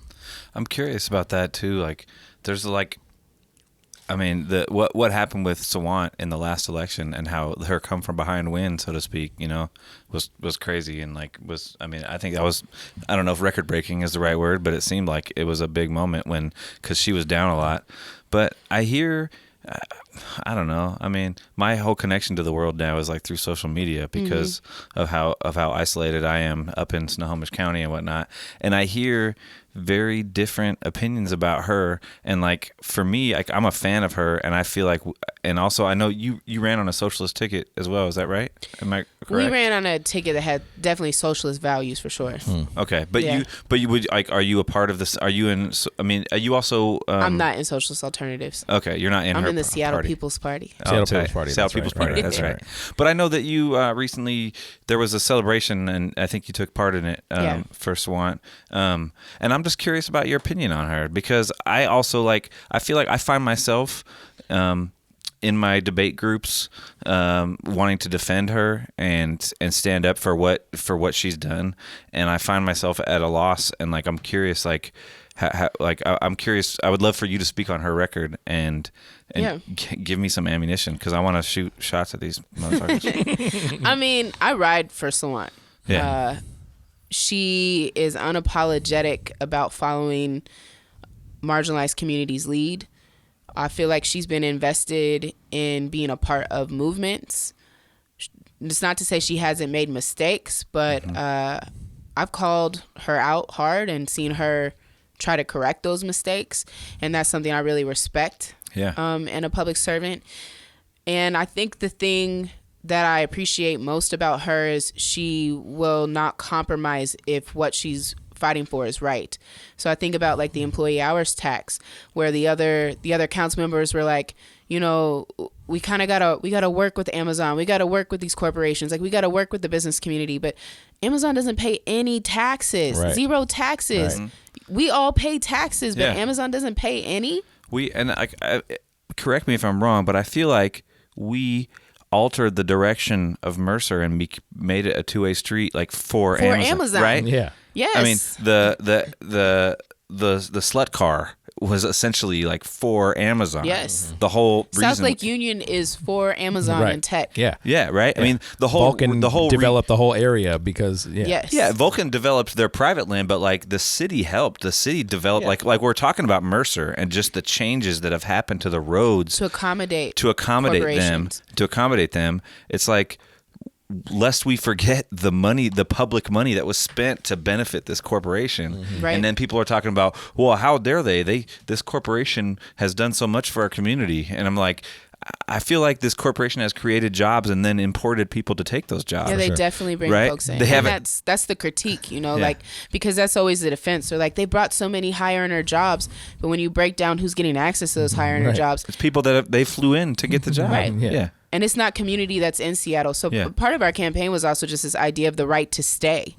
I'm curious about that too. Like there's like, I mean, what happened with Sawant in the last election and how her come from behind win, so to speak, you know, was crazy. And like I think that was, I don't know if record breaking is the right word, but it seemed like it was a big moment because she was down a lot. But I hear, I don't know. I mean, my whole connection to the world now is like through social media because of how isolated I am up in Snohomish County and whatnot. And I hear very different opinions about her, and like for me, like I'm a fan of her, and I feel like, and also I know you ran on a socialist ticket as well. Is that right? Am I correct? We ran on a ticket that had definitely socialist values for sure. Okay, but you would like, are you a part of this? Are you in? I mean, are you also? I'm not in Socialist Alternatives. Okay, you're not in. I'm her in the Seattle party. People's Party. Seattle People's Party. Seattle People's Party. That's right. But I know that you recently there was a celebration, and I think you took part in it for Sawant. And I'm just curious about your opinion on her, because I also I feel like I find myself in my debate groups wanting to defend her and stand up for what she's done, and I find myself at a loss, and like I'm curious I'm curious. I would love for you to speak on her record and give me some ammunition, because I want to shoot shots at these motherfuckers. I mean, I ride for Sawant. Yeah. She is unapologetic about following marginalized communities' lead. I feel like she's been invested in being a part of movements. It's not to say she hasn't made mistakes, but I've called her out hard and seen her try to correct those mistakes, and that's something I really respect in a public servant. And I think the thing that I appreciate most about her is she will not compromise if what she's fighting for is right. So I think about like the employee hours tax, where the other council members were like, you know, we gotta work with Amazon, we gotta work with these corporations, like we gotta work with the business community, but Amazon doesn't pay any taxes, zero taxes. Right. We all pay taxes, but Amazon doesn't pay any. Correct me if I'm wrong, but I feel like we altered the direction of Mercer and made it a two-way street, like for Amazon, right? Yeah. Yes. I mean, the slut car was essentially like for Amazon. Yes. The whole South reason. Lake Union is for Amazon Right. and tech. Yeah. Yeah, right. I mean, Vulcan the whole developed the whole area because Yes. Yeah, Vulcan developed their private land, but like the city helped. The city developed like we're talking about Mercer and just the changes that have happened to the roads To accommodate them. It's like, lest we forget the public money that was spent to benefit this corporation. Mm-hmm. Right. And then people are talking about, well, how dare they? This corporation has done so much for our community. And I'm like, I feel like this corporation has created jobs and then imported people to take those jobs. Yeah, they definitely bring Right? folks in. They And haven't- that's the critique, Yeah. like, because that's always the defense. They're like, they brought so many high earner jobs, but when you break down who's getting access to those high earner Right. jobs, It's people that they flew in to get the job. Right. Yeah. and it's not community that's in Seattle. So Yeah. part of our campaign was also just this idea of the right to stay.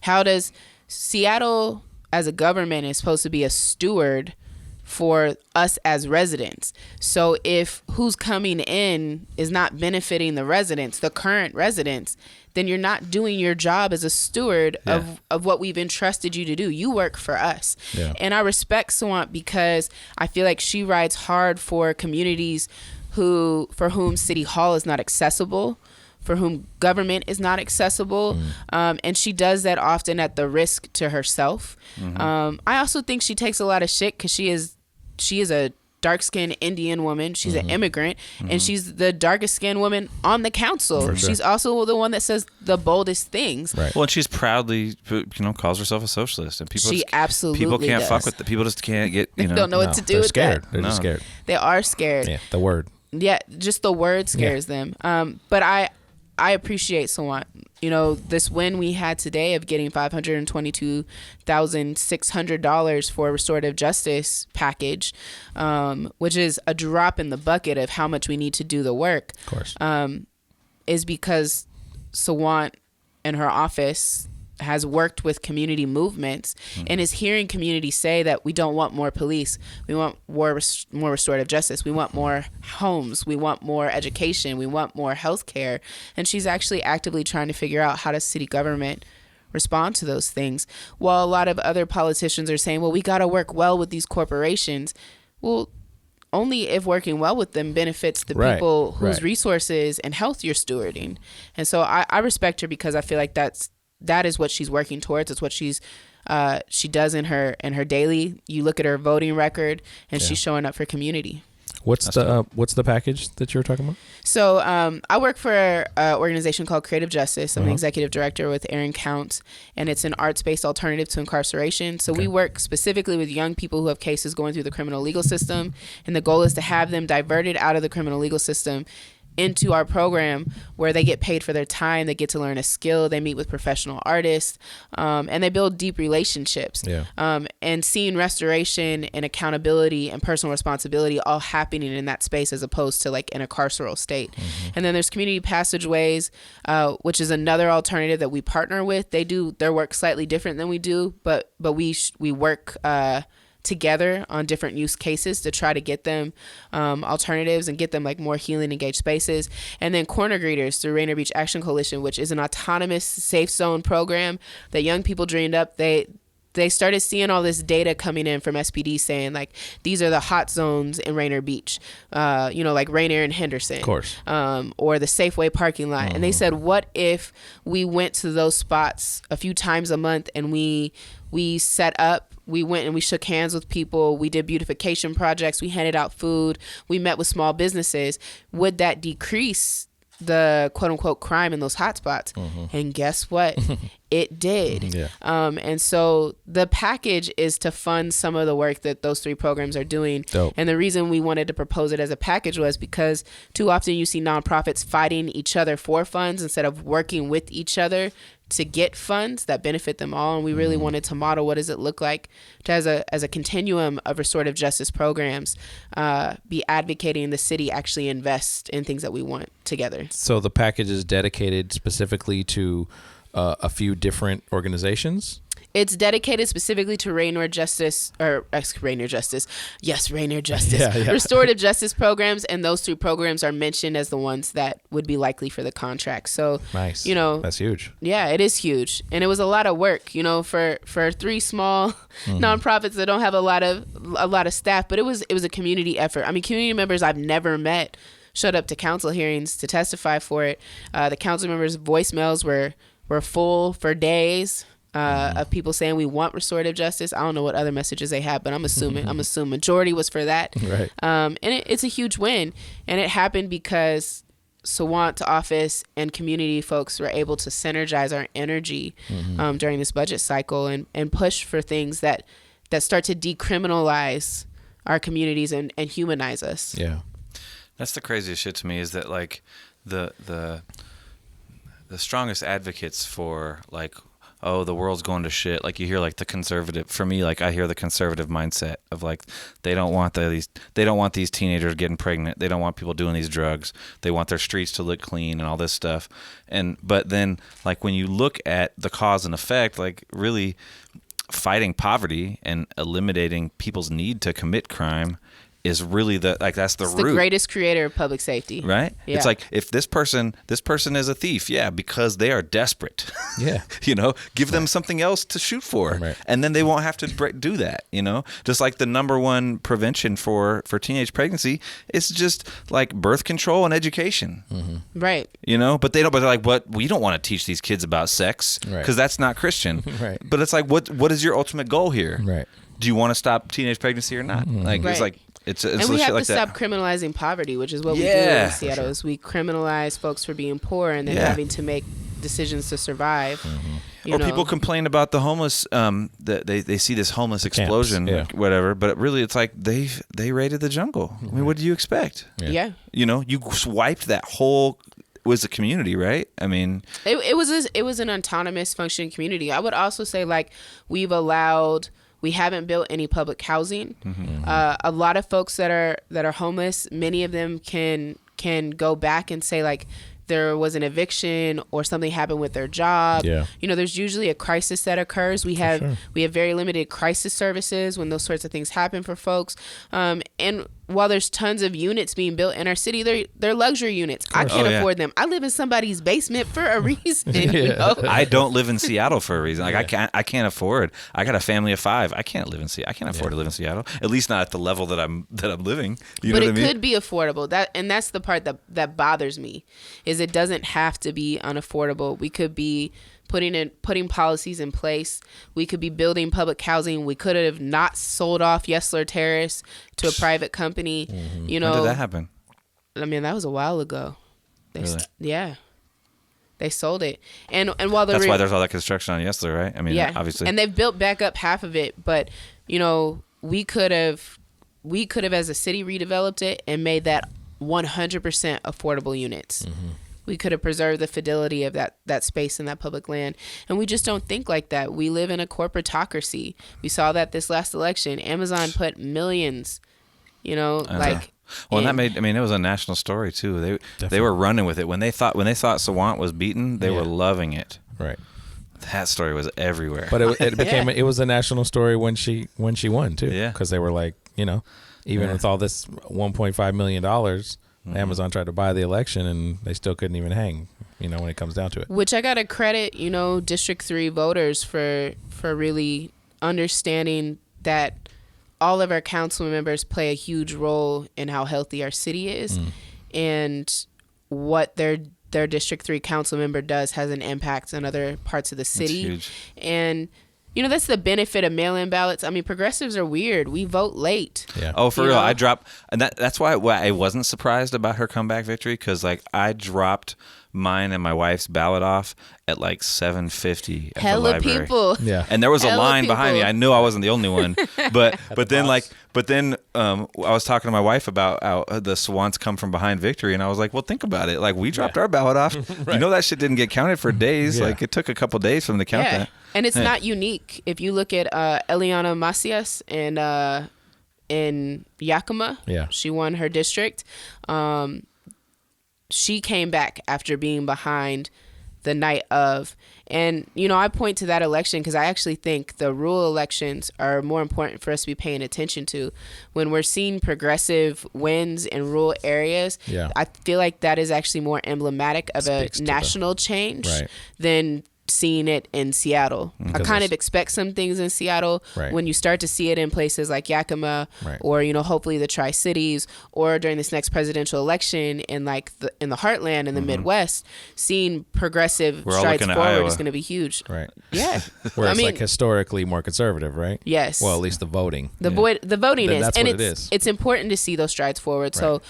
How does Seattle as a government is supposed to be a steward for us as residents? So if who's coming in is not benefiting the residents, the current residents, then you're not doing your job as a steward of what we've entrusted you to do. You work for us. Yeah. And I respect Sawant because I feel like she rides hard for communities for whom City Hall is not accessible, for whom government is not accessible. And she does that often at the risk to herself. I also think she takes a lot of shit because she is a dark-skinned Indian woman. She's an immigrant, and she's the darkest-skinned woman on the council. For sure. She's also the one that says the boldest things. Right. Well, and she's proudly, calls herself a socialist, and people. She absolutely people can't does. fuck with the people. Just can't get. Don't know what to do they're with scared. that. They're just scared. They are scared. Yeah, the word. Yeah, just the word scares them. But I appreciate Sawant. This win we had today of getting $522,600 for a restorative justice package, which is a drop in the bucket of how much we need to do the work, Of course. is because Sawant and her office has worked with community movements and is hearing communities say that we don't want more police. We want more restorative justice. We want more homes. We want more education. We want more health care. And she's actually actively trying to figure out how does city government respond to those things. While a lot of other politicians are saying, well, we got to work well with these corporations. Well, only if working well with them benefits the Right, people whose right. resources and health you're stewarding. And so I respect her because I feel like that is what she's working towards. It's what she does in her daily. You look at her voting record, and she's showing up for community. What's the package that you're talking about? So I work for an organization called Creative Justice. I'm the executive director with Aaron Counts, and it's an arts-based alternative to incarceration. So we work specifically with young people who have cases going through the criminal legal system, and the goal is to have them diverted out of the criminal legal system into our program where they get paid for their time, they get to learn a skill, they meet with professional artists, and they build deep relationships. Yeah. And seeing restoration and accountability and personal responsibility all happening in that space as opposed to like in a carceral state. And then there's community passageways, which is another alternative that we partner with. They do their work slightly different than we do, but we work together on different use cases to try to get them alternatives and get them like more healing engaged spaces. And then corner greeters through Rainier Beach Action Coalition, which is an autonomous safe zone program that young people dreamed up. They started seeing all this data coming in from SPD saying like these are the hot zones in Rainier Beach, like Rainier and Henderson, Of course. or the Safeway parking lot. And they said, what if we went to those spots a few times a month and we set up, we went and we shook hands with people, we did beautification projects, we handed out food, we met with small businesses. Would that decrease the quote unquote crime in those hotspots? And guess what? It did. Yeah. And so the package is to fund some of the work that those three programs are doing. Dope. And the reason we wanted to propose it as a package was because too often you see nonprofits fighting each other for funds instead of working with each other to get funds that benefit them all. And we really wanted to model what does it look like to, as a continuum of restorative justice programs, be advocating the city actually invest in things that we want together. So the package is dedicated specifically to a few different organizations? It's dedicated specifically to Rainier Justice. Yes, Rainier Justice. Yeah. Restorative justice programs, and those 3 programs are mentioned as the ones that would be likely for the contract. So, Nice. That's huge. Yeah, it is huge. And it was a lot of work, for 3 small nonprofits that don't have a lot of staff, but it was a community effort. I mean, community members I've never met showed up to council hearings to testify for it. The council members' voicemails were full for days. Of people saying we want restorative justice. I don't know what other messages they had, but I'm assuming majority was for that. Right. And it's a huge win, and it happened because Sawant's office and community folks were able to synergize our energy during this budget cycle and push for things that start to decriminalize our communities and humanize us. Yeah. That's the craziest shit to me, is that like the strongest advocates for like, oh, the world's going to shit. Like you hear like the conservative, for me, like I hear the conservative mindset of like, they don't want these teenagers getting pregnant. They don't want people doing these drugs. They want their streets to look clean and all this stuff. But then like when you look at the cause and effect, like really fighting poverty and eliminating people's need to commit crime is really that's the it's root. The greatest creator of public safety. Right? Yeah. It's like if this person is a thief, because they are desperate. Yeah. Give them something else to shoot for. Right. And then they won't have to do that, Just like the number one prevention for teenage pregnancy is just like birth control and education. Mm-hmm. Right. But they're like, what? We don't want to teach these kids about sex because that's not Christian. Right. But it's like, what is your ultimate goal here? Right. Do you want to stop teenage pregnancy or not? Like, Right. it's like, it's and we shit have like to that. stop criminalizing poverty, which is what we do in Seattle. Is we criminalize folks for being poor and then having to make decisions to survive. Or people complain about the homeless. That they see this homeless explosion, Camps, whatever. But really, it's like they raided the jungle. I mean, what do you expect? Yeah. You wiped that whole. Was a community, right? I mean, it was an autonomous functioning community. I would also say like we haven't built any public housing. A lot of folks that are homeless, many of them can go back and say like there was an eviction or something happened with their job. Yeah. There's usually a crisis that occurs. We have very limited crisis services when those sorts of things happen for folks. And while there's tons of units being built in our city, they're luxury units. I can't afford them. I live in somebody's basement for a reason. I don't live in Seattle for a reason. Like I can't afford. I got a family of 5. I can't live in Seattle. I can't afford to live in Seattle. At least not at the level that I'm living. You know what I mean? But it could be affordable. That's the part that bothers me, is it doesn't have to be unaffordable. We could be putting policies in place. We could be building public housing. We could have not sold off Yesler Terrace to a private company. When did that happen? I mean, that was a while ago. Really? Yeah. They sold it. And while that's why there's all that construction on Yesler, right? I mean, obviously. And they've built back up half of it, but we could have as a city redeveloped it and made that 100% affordable units. We could have preserved the fidelity of that space in that public land. And we just don't think like that. We live in a corporatocracy. We saw that this last election. Amazon put millions, Well, and that made, it was a national story too. They were running with it. When they thought Sawant was beaten, they were loving it. Right. That story was everywhere. But it became it was a national story when she won too. Yeah. Because they were like, even with all this $1.5 million, Amazon tried to buy the election and they still couldn't even hang, when it comes down to it. Which I got to credit, District 3 voters for really understanding that all of our council members play a huge role in how healthy our city is. And what their District 3 council member does has an impact on other parts of the city. That's huge. And that's the benefit of mail-in ballots. I mean, progressives are weird. We vote late. Yeah. Oh, for real. I dropped, and that's why I wasn't surprised about her comeback victory, because like I dropped mine and my wife's ballot off at like 7:50 at the library. People. Yeah. And there was a Hella line behind me. people. I knew I wasn't the only one, but then I was talking to my wife about how the Swans come from behind victory, and I was like, well, think about it. Like we dropped our ballot off. Right. That shit didn't get counted for days. Yeah. Like it took a couple days for them to count that. And it's not unique. If you look at Eliana Macias in Yakima, she won her district. She came back after being behind the night of. And, I point to that election because I actually think the rural elections are more important for us to be paying attention to. When we're seeing progressive wins in rural areas, I feel like that is actually more emblematic of a national change than seeing it in Seattle. I kind of expect some things in Seattle when you start to see it in places like Yakima or hopefully the Tri-Cities, or during this next presidential election in like in the heartland in the Midwest, seeing progressive strides forward is going to be huge. Yeah. Where it's like historically more conservative, right? Yes. Well, at least the voting. The voting Then is. that's And what it is. It's important to see those strides forward. So,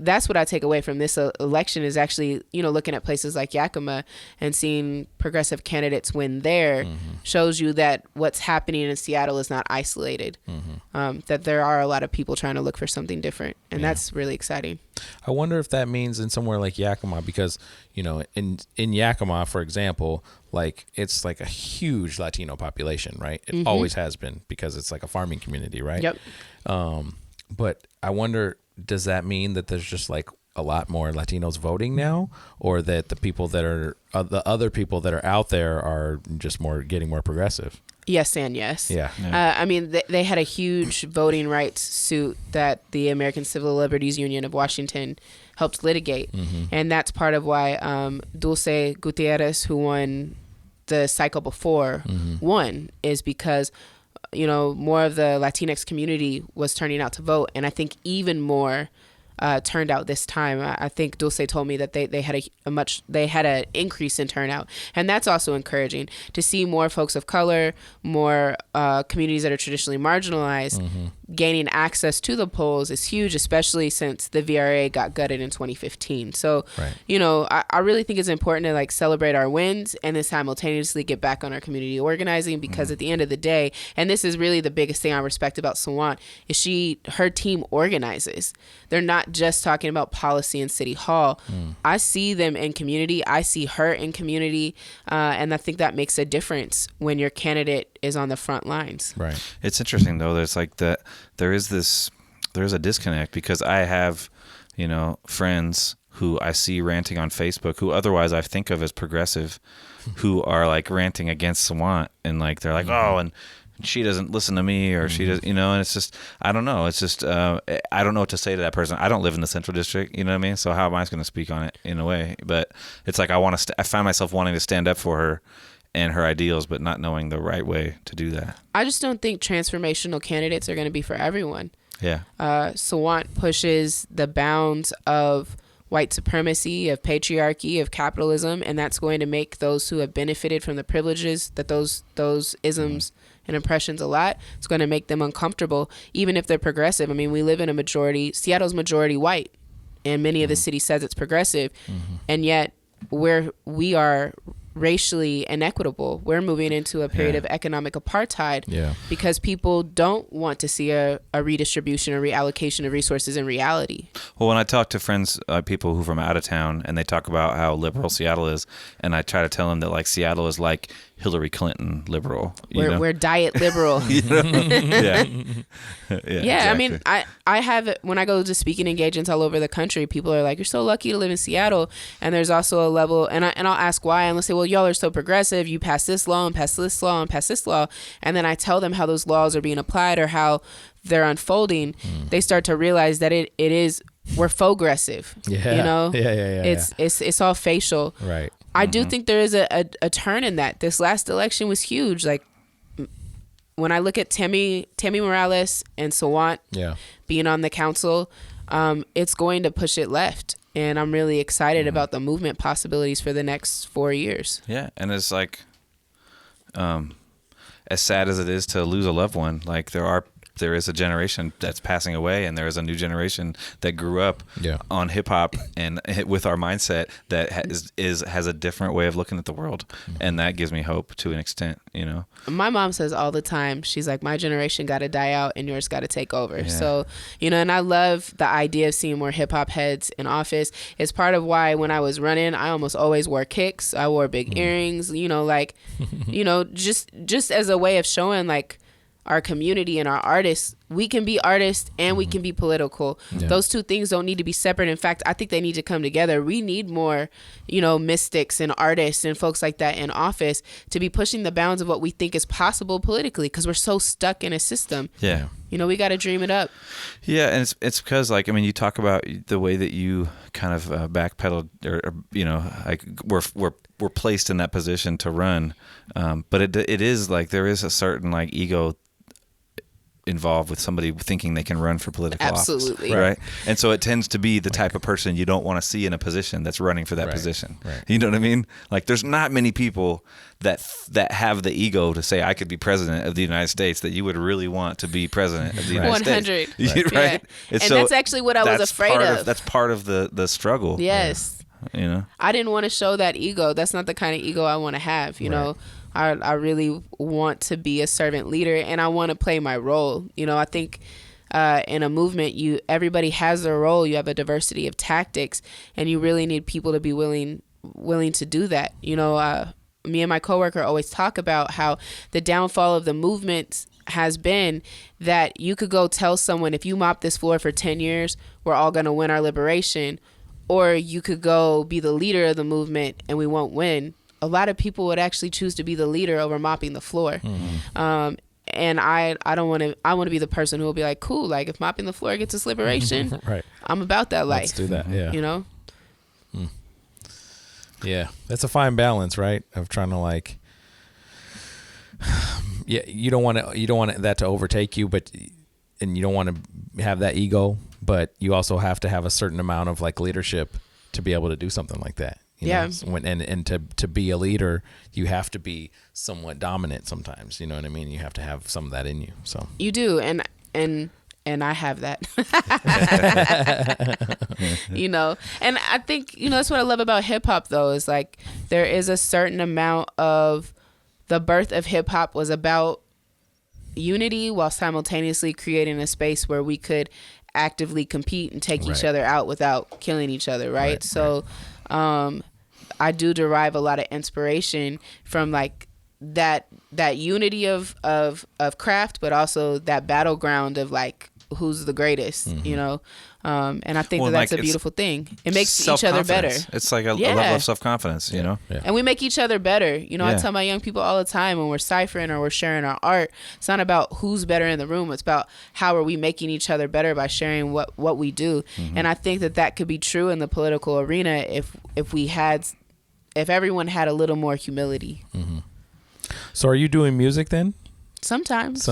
that's what I take away from this election is actually, looking at places like Yakima and seeing progressive candidates win there shows you that what's happening in Seattle is not isolated, that there are a lot of people trying to look for something different, and that's really exciting. I wonder if that means in somewhere like Yakima, because in Yakima, for example, like it's like a huge Latino population, right? It always has been, because it's like a farming community, right? Yep. But I wonder, does that mean that there's just like a lot more Latinos voting now, or that the people that are the other people that are out there are just getting more progressive? Yes and yes. Yeah. I mean, they had a huge voting rights suit that the American Civil Liberties Union of Washington helped litigate, and that's part of why Dulce Gutierrez, who won the cycle before, won, is because more of the Latinx community was turning out to vote, and I think even more turned out this time. I think Dulce told me that they had an increase in turnout, and that's also encouraging to see more folks of color, more communities that are traditionally marginalized gaining access to the polls is huge, especially since the VRA got gutted in 2015. So, I really think it's important to like celebrate our wins and then simultaneously get back on our community organizing, because at the end of the day, and this is really the biggest thing I respect about Sawant, is her team organizes. They're not just talking about policy in City Hall. I see them in community. I see her in community. And I think that makes a difference when your candidate is on the front lines. Right. It's interesting though. There's like there is a disconnect, because I have, friends who I see ranting on Facebook, who otherwise I think of as progressive, who are like ranting against Sawant, and like they're like, oh, and she doesn't listen to me, or she does, and it's just, I don't know. It's just, I don't know what to say to that person. I don't live in the Central District, you know what I mean? So how am I going to speak on it in a way? But it's like, I find myself wanting to stand up for her and her ideals, but not knowing the right way to do that. I just don't think transformational candidates are going to be for everyone. Yeah. Sawant pushes the bounds of white supremacy, of patriarchy, of capitalism, and that's going to make those who have benefited from the privileges that those isms and impressions a lot, it's going to make them uncomfortable, even if they're progressive. I mean, we live in Seattle's majority white, and many of the city says it's progressive, and yet we are racially inequitable. We're moving into a period of economic apartheid because people don't want to see a redistribution or reallocation of resources in reality. Well, when I talk to friends, people who are from out of town, and they talk about how liberal Seattle is, and I try to tell them that like Seattle is like Hillary Clinton liberal. We're diet liberal. Yeah. Exactly. I mean, I have, when I go to speaking engagements all over the country, people are like, you're so lucky to live in Seattle. And there's also a level, and I'll ask why, and they'll say, well, y'all are so progressive. You pass this law and pass this law and pass this law. And then I tell them how those laws are being applied or how they're unfolding. They start to realize that we're faux-aggressive. Yeah. It's all facial. Right. I do think there is a turn in that. This last election was huge. Like, when I look at Tammy Morales and Sawant being on the council, it's going to push it left. And I'm really excited about the movement possibilities for the next 4 years. Yeah, and it's like, as sad as it is to lose a loved one, like there is a generation that's passing away, and there is a new generation that grew up on hip hop and with our mindset that has a different way of looking at the world, and that gives me hope to an extent. My mom says all the time, she's like, my generation got to die out and yours got to take over. Yeah. So, and I love the idea of seeing more hip hop heads in office. It's part of why when I was running, I almost always wore kicks. I wore big earrings, just as a way of showing like, our community and our artists, we can be artists and we can be political. Those two things don't need to be separate. In fact, I think they need to come together. We need more, mystics and artists and folks like that in office to be pushing the bounds of what we think is possible politically, because we're so stuck in a system. Yeah. We got to dream it up. Yeah, and it's because, like, I mean, you talk about the way that you kind of backpedaled, or like we're placed in that position to run, but it is like there is a certain like ego involved with somebody thinking they can run for political Absolutely. office, right? And so it tends to be the type of person you don't want to see in a position that's running for that position. Right. You know what I mean? Like, there's not many people that have the ego to say I could be president of the United States that you would really want to be president of the United 100. States. Right? Yeah. And so that's actually what I was afraid of. That's part of the struggle. Yes. I didn't want to show that ego. That's not the kind of ego I want to have, know. I really want to be a servant leader, and I want to play my role. I think in a movement, everybody has their role. You have a diversity of tactics, and you really need people to be willing to do that. Me and my coworker always talk about how the downfall of the movement has been that you could go tell someone, if you mop this floor for 10 years, we're all going to win our liberation. Or you could go be the leader of the movement and we won't win. A lot of people would actually choose to be the leader over mopping the floor. And I don't want to. I want to be the person who will be like, cool, like if mopping the floor gets us liberation, right. I'm about that life. Let's do that. Yeah. Yeah, that's a fine balance, right? Of trying to like, you don't want that to overtake you, and you don't want to have that ego, but you also have to have a certain amount of like leadership to be able to do something like that. You know? And to be a leader, you have to be somewhat dominant sometimes. You know what I mean? You have to have some of that in you. So you do, and I have that. And I think that's what I love about hip hop, though, is like there is a certain amount of the birth of hip hop was about unity while simultaneously creating a space where we could actively compete and take each other out without killing each other, right? So I do derive a lot of inspiration from like that unity of craft, but also that battleground of like who's the greatest, and I think that's a beautiful thing. It makes each other better. It's like a level of self-confidence, And we make each other better. I tell my young people all the time when we're ciphering or we're sharing our art, it's not about who's better in the room. It's about how are we making each other better by sharing what we do. And I think that could be true in the political arena if everyone had a little more humility. So are you doing music then? Sometimes.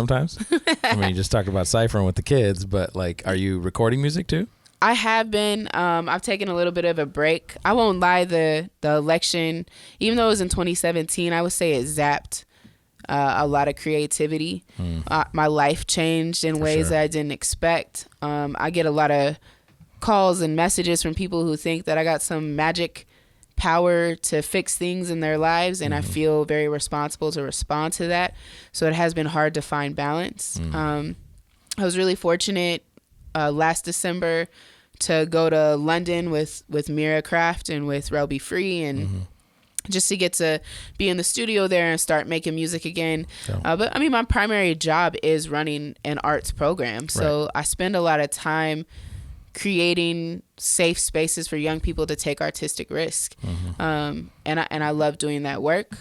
I mean, you just talked about ciphering with the kids, but like, are you recording music too? I have been. I've taken a little bit of a break. I won't lie. The election, even though it was in 2017, I would say it zapped a lot of creativity. My life changed in ways that I didn't expect. I get a lot of calls and messages from people who think that I got some magic power to fix things in their lives, and I feel very responsible to respond to that. So it has been hard to find balance. I was really fortunate last December to go to London with Mira Craft and with Rel Be Free, and just to get to be in the studio there and start making music again. But I mean, my primary job is running an arts program, so I spend a lot of time creating safe spaces for young people to take artistic risk. And I love doing that work.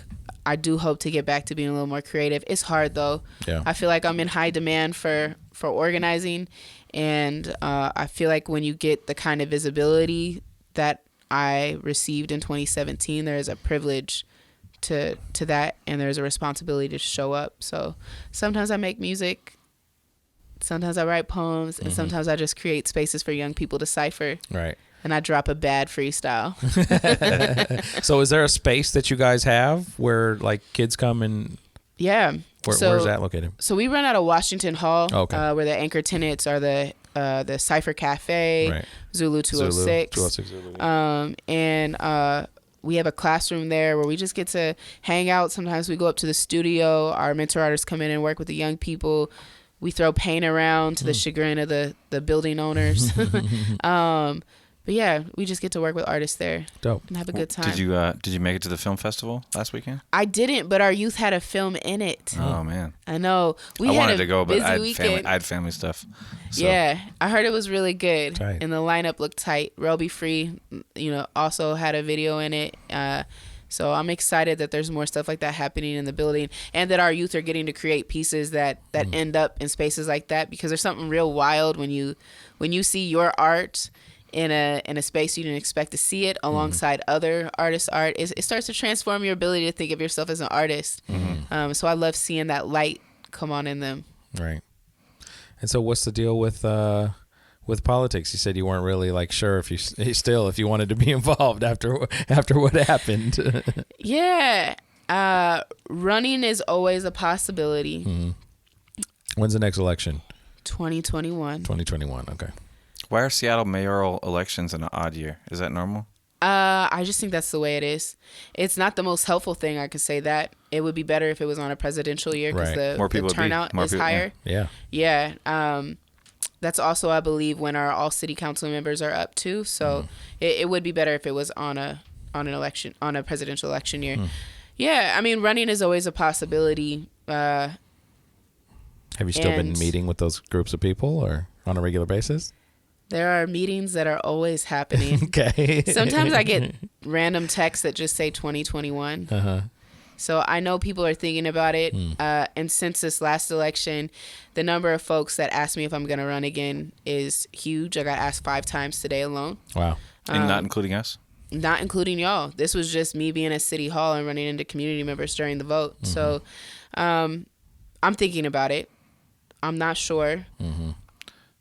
I do hope to get back to being a little more creative. It's hard though. I feel like I'm in high demand for organizing, and I feel like when you get the kind of visibility that I received in 2017, there is a privilege to that, and there's a responsibility to show up. So sometimes I make music, sometimes I write poems, and sometimes I just create spaces for young people to cipher. Right. And I drop a bad freestyle. So is there a space that you guys have where like kids come and... Yeah. Where's that located? So we run out of Washington Hall, where the anchor tenants are the Cypher Cafe, Zulu 206. And we have a classroom there where we just get to hang out. Sometimes we go up to the studio. Our mentor artists come in and work with the young people. We throw paint around to the chagrin of the building owners. But yeah, we just get to work with artists there. Dope. And have a good time. Did you make it to the film festival last weekend? I didn't, but our youth had a film in it. Oh man, I know. I wanted to go, but I had family stuff. So. Yeah, I heard it was really good, Tight. and the lineup looked tight. Roby Free, also had a video in it. So I'm excited that there's more stuff like that happening in the building, and that our youth are getting to create pieces that end up in spaces like that, because there's something real wild when you see your art in a space you didn't expect to see it alongside other artists' art. It starts to transform your ability to think of yourself as an artist. So I love seeing that light come on in them. Right. And so what's the deal with politics? You said you weren't really like sure if you wanted to be involved after what happened. Yeah. Running is always a possibility. When's the next election? 2021. 2021. Okay. Why are Seattle mayoral elections in an odd year? Is that normal? I just think that's the way it is. It's not the most helpful thing, I could say that. It would be better if it was on a presidential year, because the turnout is higher. Yeah. Yeah. That's also, I believe, when our all city council members are up too. So it would be better if it was on a presidential election year. Yeah, I mean, running is always a possibility. Have you still been meeting with those groups of people or on a regular basis? There are meetings that are always happening. Okay. Sometimes I get random texts that just say 2021. So I know people are thinking about it. And since this last election, the number of folks that ask me if I'm going to run again is huge. I got asked 5 times today alone. Wow. And not including us? Not including y'all. This was just me being at City Hall and running into community members during the vote. So I'm thinking about it. I'm not sure.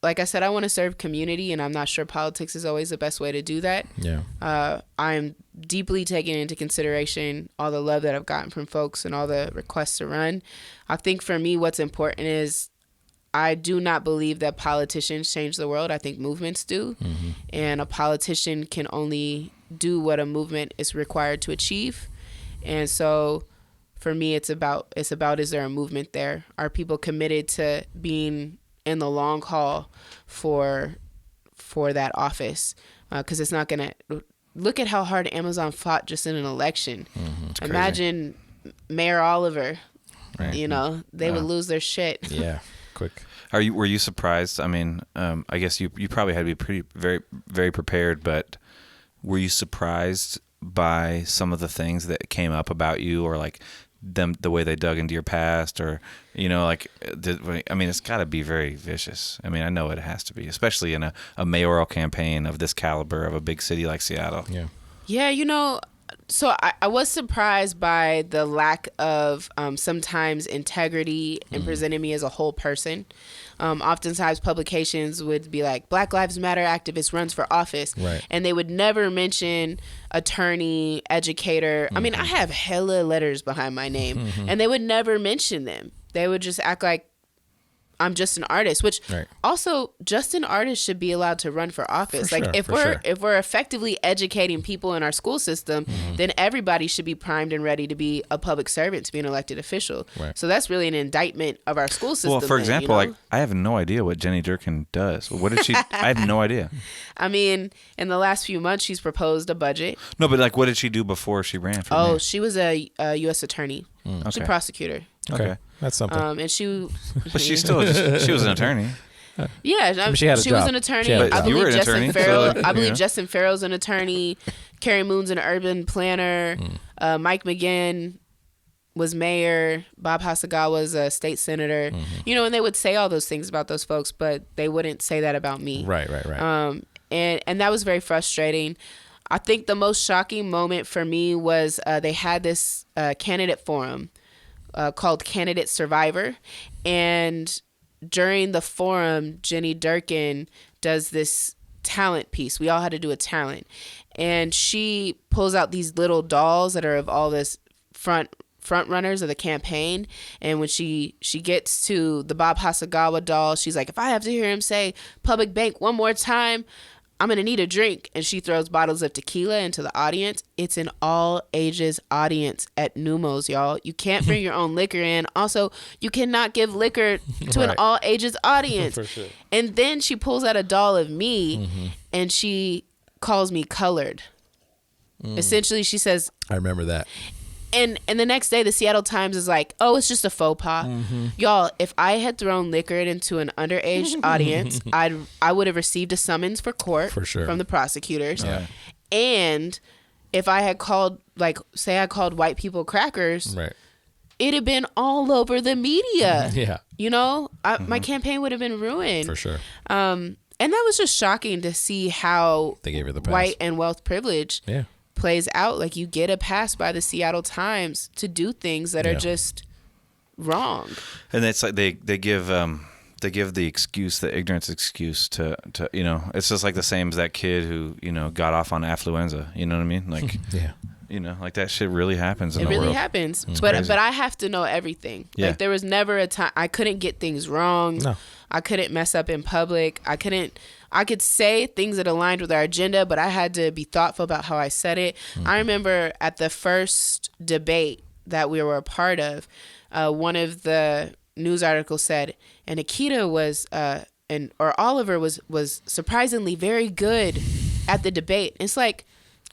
Like I said, I want to serve community, and I'm not sure politics is always the best way to do that. Yeah. I'm deeply taking into consideration all the love that I've gotten from folks and all the requests to run. I think for me, what's important is I do not believe that politicians change the world. I think movements do. And a politician can only do what a movement is required to achieve. And so for me, it's about is there a movement there? Are people committed to being in the long haul for that office? Because it's not going to... Look at how hard Amazon fought just in an election. Imagine Mayor Oliver. Right. They would lose their shit. Yeah, quick. Were you surprised? I mean, I guess you probably had to be very, very prepared, but were you surprised by some of the things that came up about you, or like the way they dug into your past, or it's got to be very vicious. I mean, I know it has to be, especially in a mayoral campaign of this caliber of a big city like Seattle. Yeah, so I was surprised by the lack of sometimes integrity in presenting me as a whole person. Oftentimes publications would be like, Black Lives Matter activist runs for office. Right. And they would never mention attorney, educator. I mean, I have hella letters behind my name, and they would never mention them. They would just act like I'm just an artist, which also just an artist should be allowed to run for office. If we're effectively educating people in our school system, then everybody should be primed and ready to be a public servant, to be an elected official. Right. So that's really an indictment of our school system. Well, for example, I have no idea what Jenny Durkin does. What did she? I have no idea. I mean, in the last few months, she's proposed a budget. No, but what did she do before she ran for mayor? She was a U.S. attorney. She's a prosecutor. Okay. That's something. And she... But she was an attorney. Yeah, she had a she job. was an attorney. She had a job. I believe You were an Justin attorney, Farrell. so, I believe Justin Farrell's an attorney. Carrie Moon's an urban planner. Mike McGinn was mayor. Bob Hasagawa's a state senator. And they would say all those things about those folks, but they wouldn't say that about me. Right. And that was very frustrating. I think the most shocking moment for me was they had this candidate forum called Candidate Survivor. And during the forum, Jenny Durkin does this talent piece. We all had to do a talent. And she pulls out these little dolls that are of all this front runners of the campaign. And when she gets to the Bob Hasagawa doll, she's like, if I have to hear him say public bank one more time, I'm going to need a drink. And she throws bottles of tequila into the audience. It's an all ages audience at Numos, y'all. You can't bring your own liquor in. Also, you cannot give liquor to an all ages audience. For sure. And then she pulls out a doll of me and she calls me colored. Essentially, she says, I remember that. and the next day, the Seattle Times is like, oh, it's just a faux pas. Y'all, if I had thrown liquor into an underage audience, I would have received a summons for court For sure. from the prosecutors. Yeah. And if I had called, like, say I called white people crackers, Right. it'd have been all over the media. Yeah. You know, my campaign would have been ruined. For sure. And that was just shocking to see how They gave her the pass. white and wealth privilege Yeah. plays out. Like, you get a pass by the Seattle Times to do things that are Yeah. just wrong. And it's like they give the excuse, the ignorance excuse to you know, it's just like the same as that kid who, you know, got off on affluenza. You know what I mean? Like, Yeah. you know, like that shit really happens in It the really world. happens. It's But crazy. I have to know everything. Yeah. Like, there was never a time I couldn't get things wrong. No. I couldn't mess up in public. I could say things that aligned with our agenda, but I had to be thoughtful about how I said it. I remember at the first debate that we were a part of, one of the news articles said, and Nikkita was or Oliver was surprisingly very good at the debate. It's like,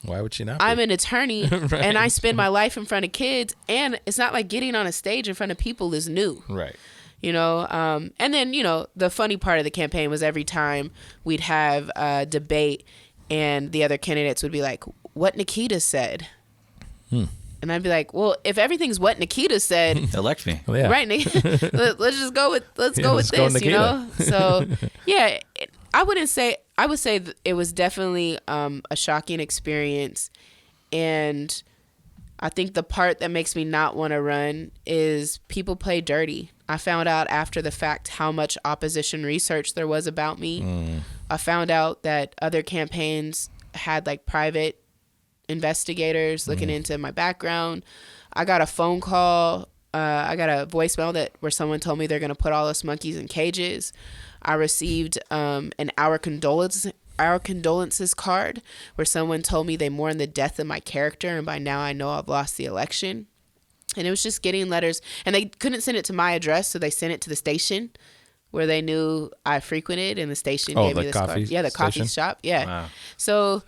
Why would she not be? I'm an attorney and I spend my life in front of kids, and it's not like getting on a stage in front of people is new. Right. You know, and then, you know, the funny part of the campaign was every time we'd have a debate and the other candidates would be like, what Nikkita said. And I'd be like, well, if everything's what Nikkita said, Elect me. Well, yeah. right, let's just go with let's this, go you know? Nikkita. So, yeah, I would say it was definitely a shocking experience. And I think the part that makes me not want to run is people play dirty. I found out after the fact how much opposition research there was about me. I found out that other campaigns had like private investigators looking into my background. I got a phone call. I got a voicemail where someone told me they're going to put all us monkeys in cages. I received an our condolences card where someone told me they mourn the death of my character, and by now I know I've lost the election. And it was just getting letters, and they couldn't send it to my address, so they sent it to the station where they knew I frequented, and the station gave me this card. Yeah, the coffee shop. Yeah. Wow. So,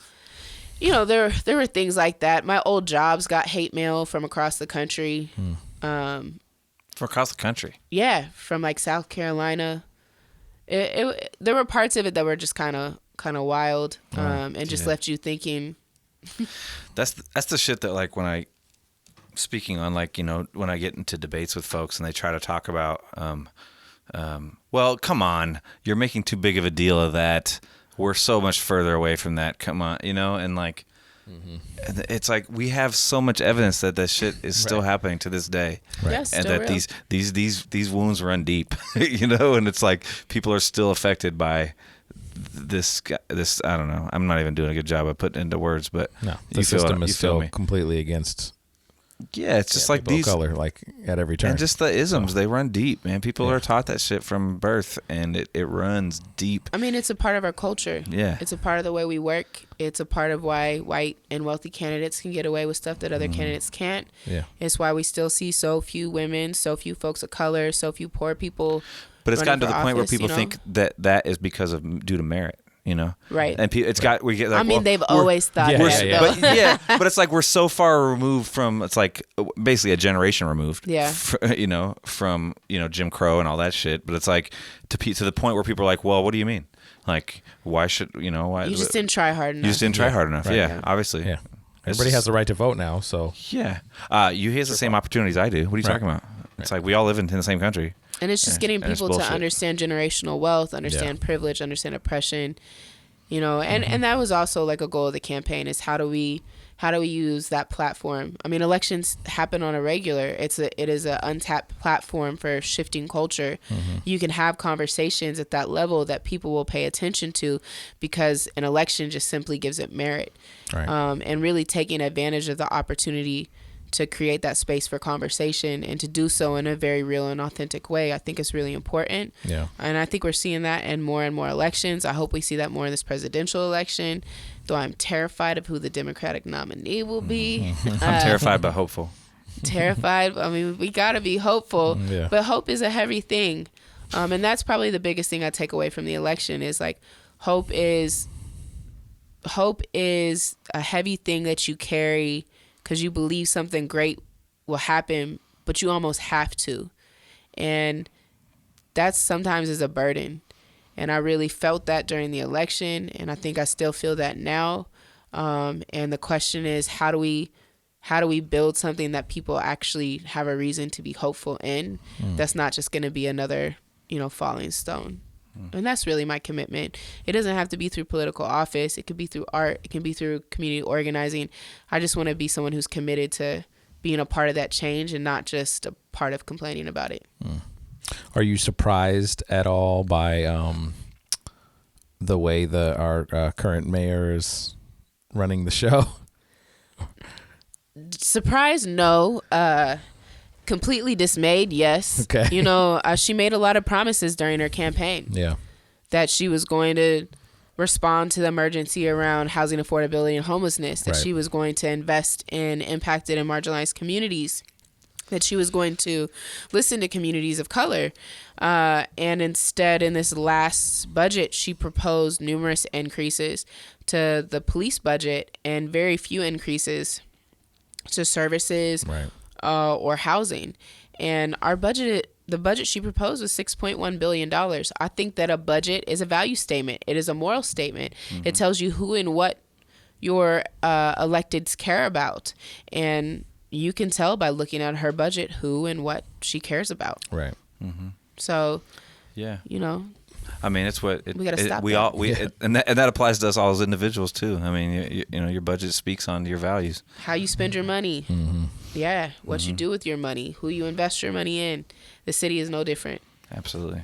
you know, there were things like that. My old jobs got hate mail from across the country. From across the country. Yeah, from like South Carolina. There were parts of it that were just kind of wild, and just left you thinking. That's the shit that, like, when I speaking on, like, you know, when I get into debates with folks and they try to talk about well, come on, you're making too big of a deal of that, we're so much further away from that, come on, you know, and like it's like we have so much evidence that this shit is still happening to this day. Right. Yeah, And still that real. these wounds run deep, you know, and it's like people are still affected by this. I don't know. I'm not even doing a good job of putting it into words, but No, you the feel system it, is you feel still me. completely against. Yeah, it's just like people of these color, like at every turn. and just the isms. They run deep, man. People are taught that shit from birth, and it runs deep. I mean, it's a part of our culture. Yeah. It's a part of the way we work. It's a part of why white and wealthy candidates can get away with stuff that other candidates can't. Yeah. It's why we still see so few women, so few folks of color, so few poor people. But it's gotten running to the for point where office, people you know? think that is because of due to merit, you know. Right. And we get like, I mean, well, they've we're- always thought Yeah, that, yeah, though. But it's like we're so far removed from, it's like basically a generation removed. Yeah. You know, from, you know, Jim Crow and all that shit. But it's like to the point where people are like, well, what do you mean? Like, why should, you know, why? You just didn't try hard enough. You just didn't try hard enough. Right. Yeah, obviously. Yeah. Everybody has the right to vote now, so Yeah. You has the same opportunities I do. What are you talking about? It's like we all live in the same country. And it's just getting and it's people to bullshit. understand generational wealth, understand privilege, understand oppression, you know, and that was also like a goal of the campaign is how do we use that platform? I mean, elections happen on a regular. It is an untapped platform for shifting culture. You can have conversations at that level that people will pay attention to because an election just simply gives it merit. right. And really taking advantage of the opportunity to create that space for conversation and to do so in a very real and authentic way, I think is really important. Yeah. And I think we're seeing that in more and more elections. I hope we see that more in this presidential election, though I'm terrified of who the Democratic nominee will be. I'm terrified but hopeful. Terrified. I mean, we got to be hopeful, Yeah. but hope is a heavy thing. And that's probably the biggest thing I take away from the election is like hope is hope is a heavy thing that you carry because you believe something great will happen, but you almost have to. And that sometimes is a burden. And I really felt that during the election, and I think I still feel that now. And the question is, how do we build something that people actually have a reason to be hopeful in? That's not just going to be another, falling stone. And that's really my commitment. It doesn't have to be through political office. It could be through art. It can be through community organizing. I just want to be someone who's committed to being a part of that change and not just a part of complaining about it. Are you surprised at all by the way our current mayor is running the show? Surprised? No. Completely dismayed? Yes. Okay. She made a lot of promises during her campaign. Yeah. That she was going to respond to the emergency around housing affordability and homelessness, that she was going to invest in impacted and marginalized communities, that she was going to listen to communities of color. And instead, in this last budget, she proposed numerous increases to the police budget and very few increases to services or housing. And the budget she proposed was $6.1 billion. I think that a budget is a value statement. It is a moral statement. It tells you who and what your electeds care about. And you can tell by looking at her budget who and what she cares about. Right. So, yeah, I mean, it's what we got to stop. And that applies to us all as individuals too. I mean, your budget speaks on your values. How you spend your money. Yeah, what you do with your money, who you invest your money in. The city is no different. Absolutely.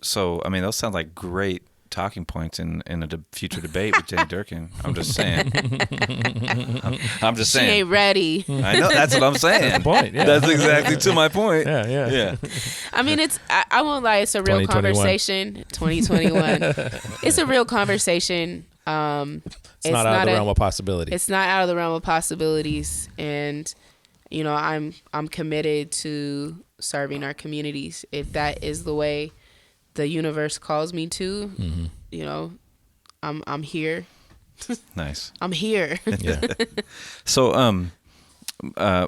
So, I mean, those sound like great talking points in a future debate with Jenny Durkin. I'm just saying. She ain't ready. I know. That's what I'm saying. That's the point. Yeah. That's exactly to my point. Yeah. I mean, I won't lie. It's a real 2021. conversation. 2021. It's a real conversation. It's not out of the realm of possibility. It's not out of the realm of possibilities. And, I'm committed to serving our communities. If that is the way the universe calls me to, I'm here. Nice. I'm here. Yeah. So,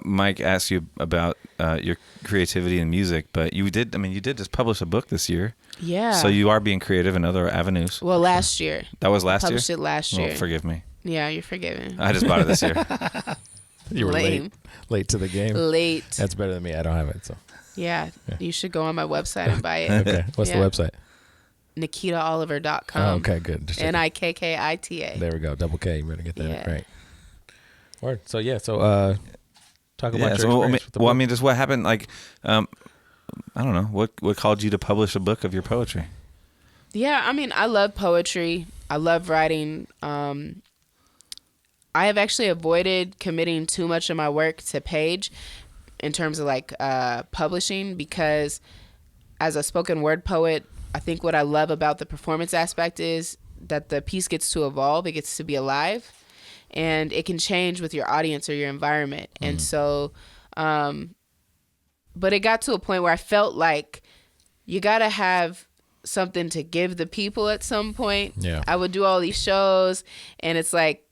Mike asked you about your creativity in music, but you did just publish a book this year. Yeah. So you are being creative in other avenues. Well, last year. That was last year? Published it last year. Well, forgive me. Yeah, you're forgiven. I just bought it this year. You were Lame. late to the game. Late. That's better than me. I don't have it. So Yeah. You should go on my website and buy it. okay. What's the website? NikkitaOliver.com. Oh, okay, good. Just NIKKITA. there we go. Double K. You better get that Yeah. right. Word. So talk about your experience with the book. Well, I mean, just what happened? Like, I don't know. What called you to publish a book of your poetry? Yeah, I mean, I love poetry. I love writing. I have actually avoided committing too much of my work to page in terms of publishing, because as a spoken word poet, I think what I love about the performance aspect is that the piece gets to evolve. It gets to be alive, and it can change with your audience or your environment. And so, but it got to a point where I felt like you got to have something to give the people at some point. Yeah. I would do all these shows, and it's like,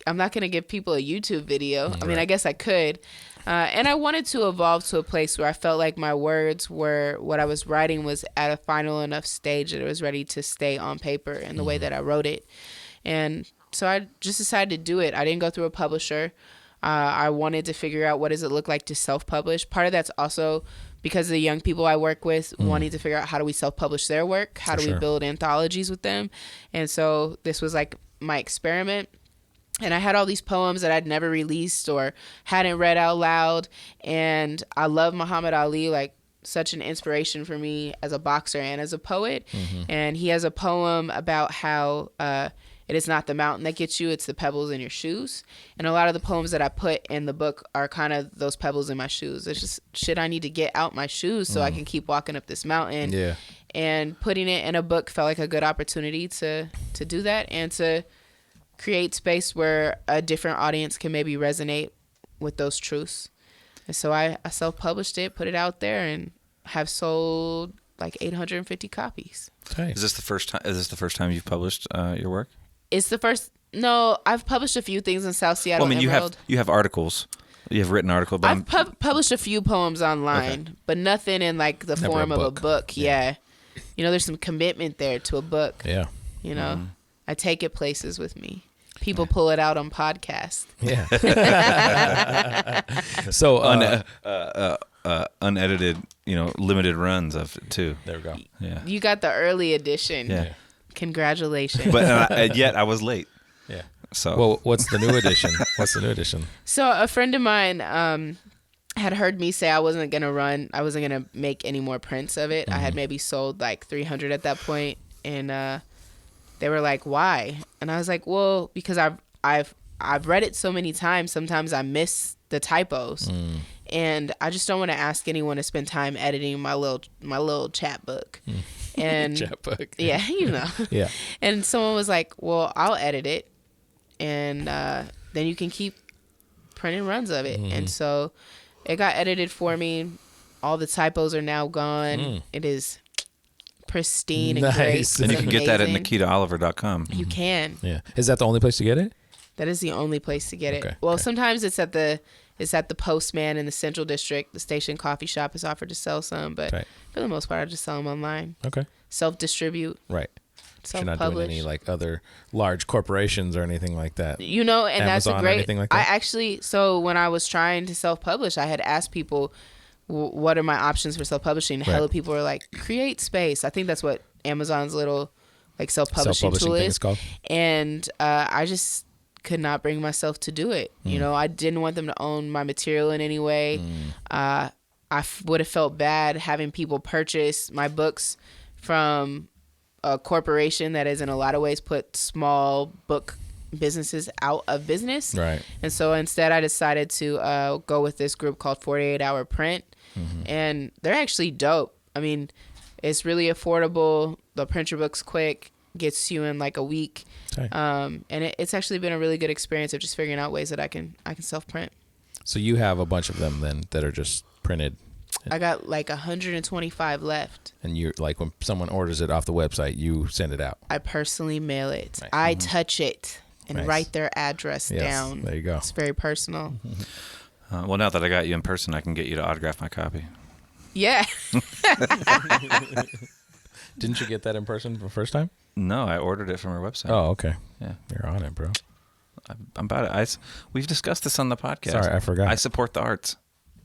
I'm not going to give people a YouTube video. I mean, I guess I could. And I wanted to evolve to a place where I felt like my words were, what I was writing was at a final enough stage that it was ready to stay on paper in the way that I wrote it. And so I just decided to do it. I didn't go through a publisher. I wanted to figure out what does it look like to self-publish. Part of that's also because of the young people I work with, wanting to figure out how do we self-publish their work? How do we build anthologies with them? And so this was like my experiment. And I had all these poems that I'd never released or hadn't read out loud. And I love Muhammad Ali, like such an inspiration for me as a boxer and as a poet. And he has a poem about how it is not the mountain that gets you, it's the pebbles in your shoes. And a lot of the poems that I put in the book are kind of those pebbles in my shoes. It's just shit I need to get out my shoes so I can keep walking up this mountain. Yeah. And putting it in a book felt like a good opportunity to do that and to create space where a different audience can maybe resonate with those truths. And so I self-published it, put it out there, and have sold like 850 copies. Hey. Is this the first time? Is this the first time you've published your work? It's the first. No, I've published a few things in South Seattle. Well, I mean, Emerald. you have articles. You have written articles. But I've published a few poems online, but nothing in like the Never form a of a book. book. Yeah. You know, there's some commitment there to a book. Yeah. You know, I take it places with me. People pull it out on podcasts. Yeah. So unedited, limited runs of it too. there we go. Yeah. You got the early edition. Yeah. Congratulations. But and yet I was late. Yeah. So Well, what's the new edition? What's the new edition? So a friend of mine had heard me say I wasn't going to make any more prints of it. I had maybe sold like 300 at that point, and they were like, "Why?" And I was like, "Well, because I've read it so many times. Sometimes I miss the typos, and I just don't want to ask anyone to spend time editing my little chat book." And Chapbook. yeah, Yeah. And someone was like, "Well, I'll edit it, and then you can keep printing runs of it." And so it got edited for me. All the typos are now gone. It is pristine and great. Nice. and you It's can get that at amazing. NikkitaOliver.com. You can. Yeah. Is that the only place to get it? That is the only place to get it. Okay, Well, okay. sometimes it's at the Postman in the Central District. The Station Coffee Shop has offered to sell some, but Right. for the most part, I just sell them online. Okay. Self-distribute, Right. You're not doing self-publish. any like other large corporations or anything like that. And that's Amazon a or great. anything like I that? actually, so when I was trying to self-publish, I had asked people, what are my options for self-publishing? Hella Right. people were like, create space. I think that's what Amazon's little like self-publishing tool thing is. is called. And I just could not bring myself to do it. You know, I didn't want them to own my material in any way. I would have felt bad having people purchase my books from a corporation that has in a lot of ways put small book businesses out of business. Right. And so instead I decided to go with this group called 48 Hour Print. And they're actually dope. I mean, it's really affordable. They'll print your books quick, gets you in like a week. Okay. And it's actually been a really good experience of just figuring out ways that I can self-print. So you have a bunch of them then that are just printed, I got like 125 left. and you like when someone orders it off the website, you send it out. I personally mail it. Nice. I touch it and Nice. write their address Yes, down. there you go. It's very personal. Well, now that I got you in person, I can get you to autograph my copy. Yeah. Didn't you get that in person the first time? No, I ordered it from our website. Oh, okay. Yeah. You're on it, bro. I'm about it. We've discussed this on the podcast. Sorry, I forgot. I support the arts.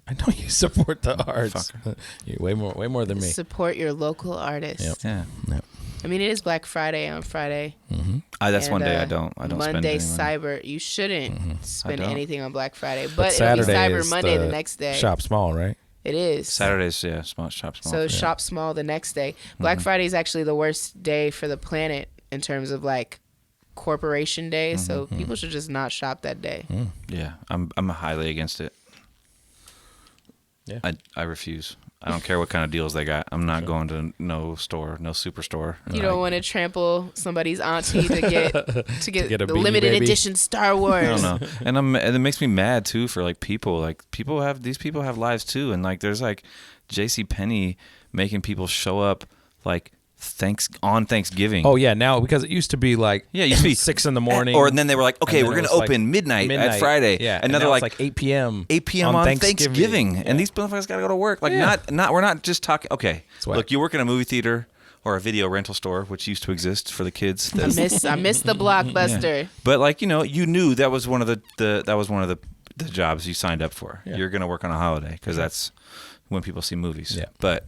I know you support the arts. Fucker. You way more than me. Support your local artists. Yep. Yeah. Yep. I mean, it is Black Friday on Friday. That's And, one day I don't spend Monday any money. Cyber. You shouldn't spend don't. anything on Black Friday, But but it'll be Saturday Cyber is Monday the next day. Shop small, right? It is. Saturdays, yeah, shop small. So shop small the next day. Black Friday is actually the worst day for the planet in terms of like corporation day. So people should just not shop that day. Yeah, I'm highly against it. Yeah. I refuse. I don't care what kind of deals they got. I'm not going to no superstore. You don't want to trample somebody's auntie to get get a the Beanie limited Baby? edition Star Wars. I don't know. And it makes me mad too for like people. Like these people have lives too, and like there's like J.C. Penney making people show up like on Thanksgiving. Oh yeah, now because it used to be like Yeah, it used to be 6 in the morning, Or then they were like, okay, and then we're it gonna was, like, open midnight at Friday. Yeah, and now they're now it's like 8 p.m. 8 p.m. on Thanksgiving. And these motherfuckers gotta go to work. Like Yeah. we're not just talking. Okay, whack. look, you work in a movie theater or a video rental store, which used to exist for the kids. I miss the Blockbuster. Yeah. But like you knew that was one of the jobs you signed up for. Yeah. You're gonna work on a holiday because that's when people see movies. Yeah. But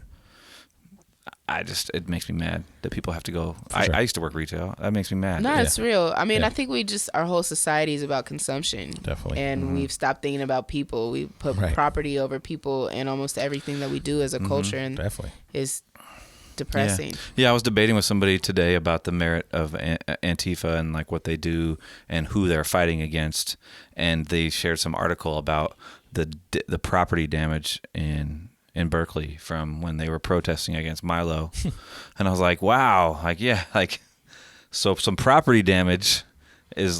it makes me mad that people have to go. sure. I used to work retail. That makes me mad. No, it's real. I mean, Yeah. I think our whole society is about consumption. Definitely. And we've stopped thinking about people. We put Right. property over people and almost everything that we do as a culture, and Definitely. is depressing. Yeah, I was debating with somebody today about the merit of Antifa and like what they do and who they're fighting against, and they shared some article about the property damage in Berkeley from when they were protesting against Milo, and I was like, wow, like yeah, like so some property damage is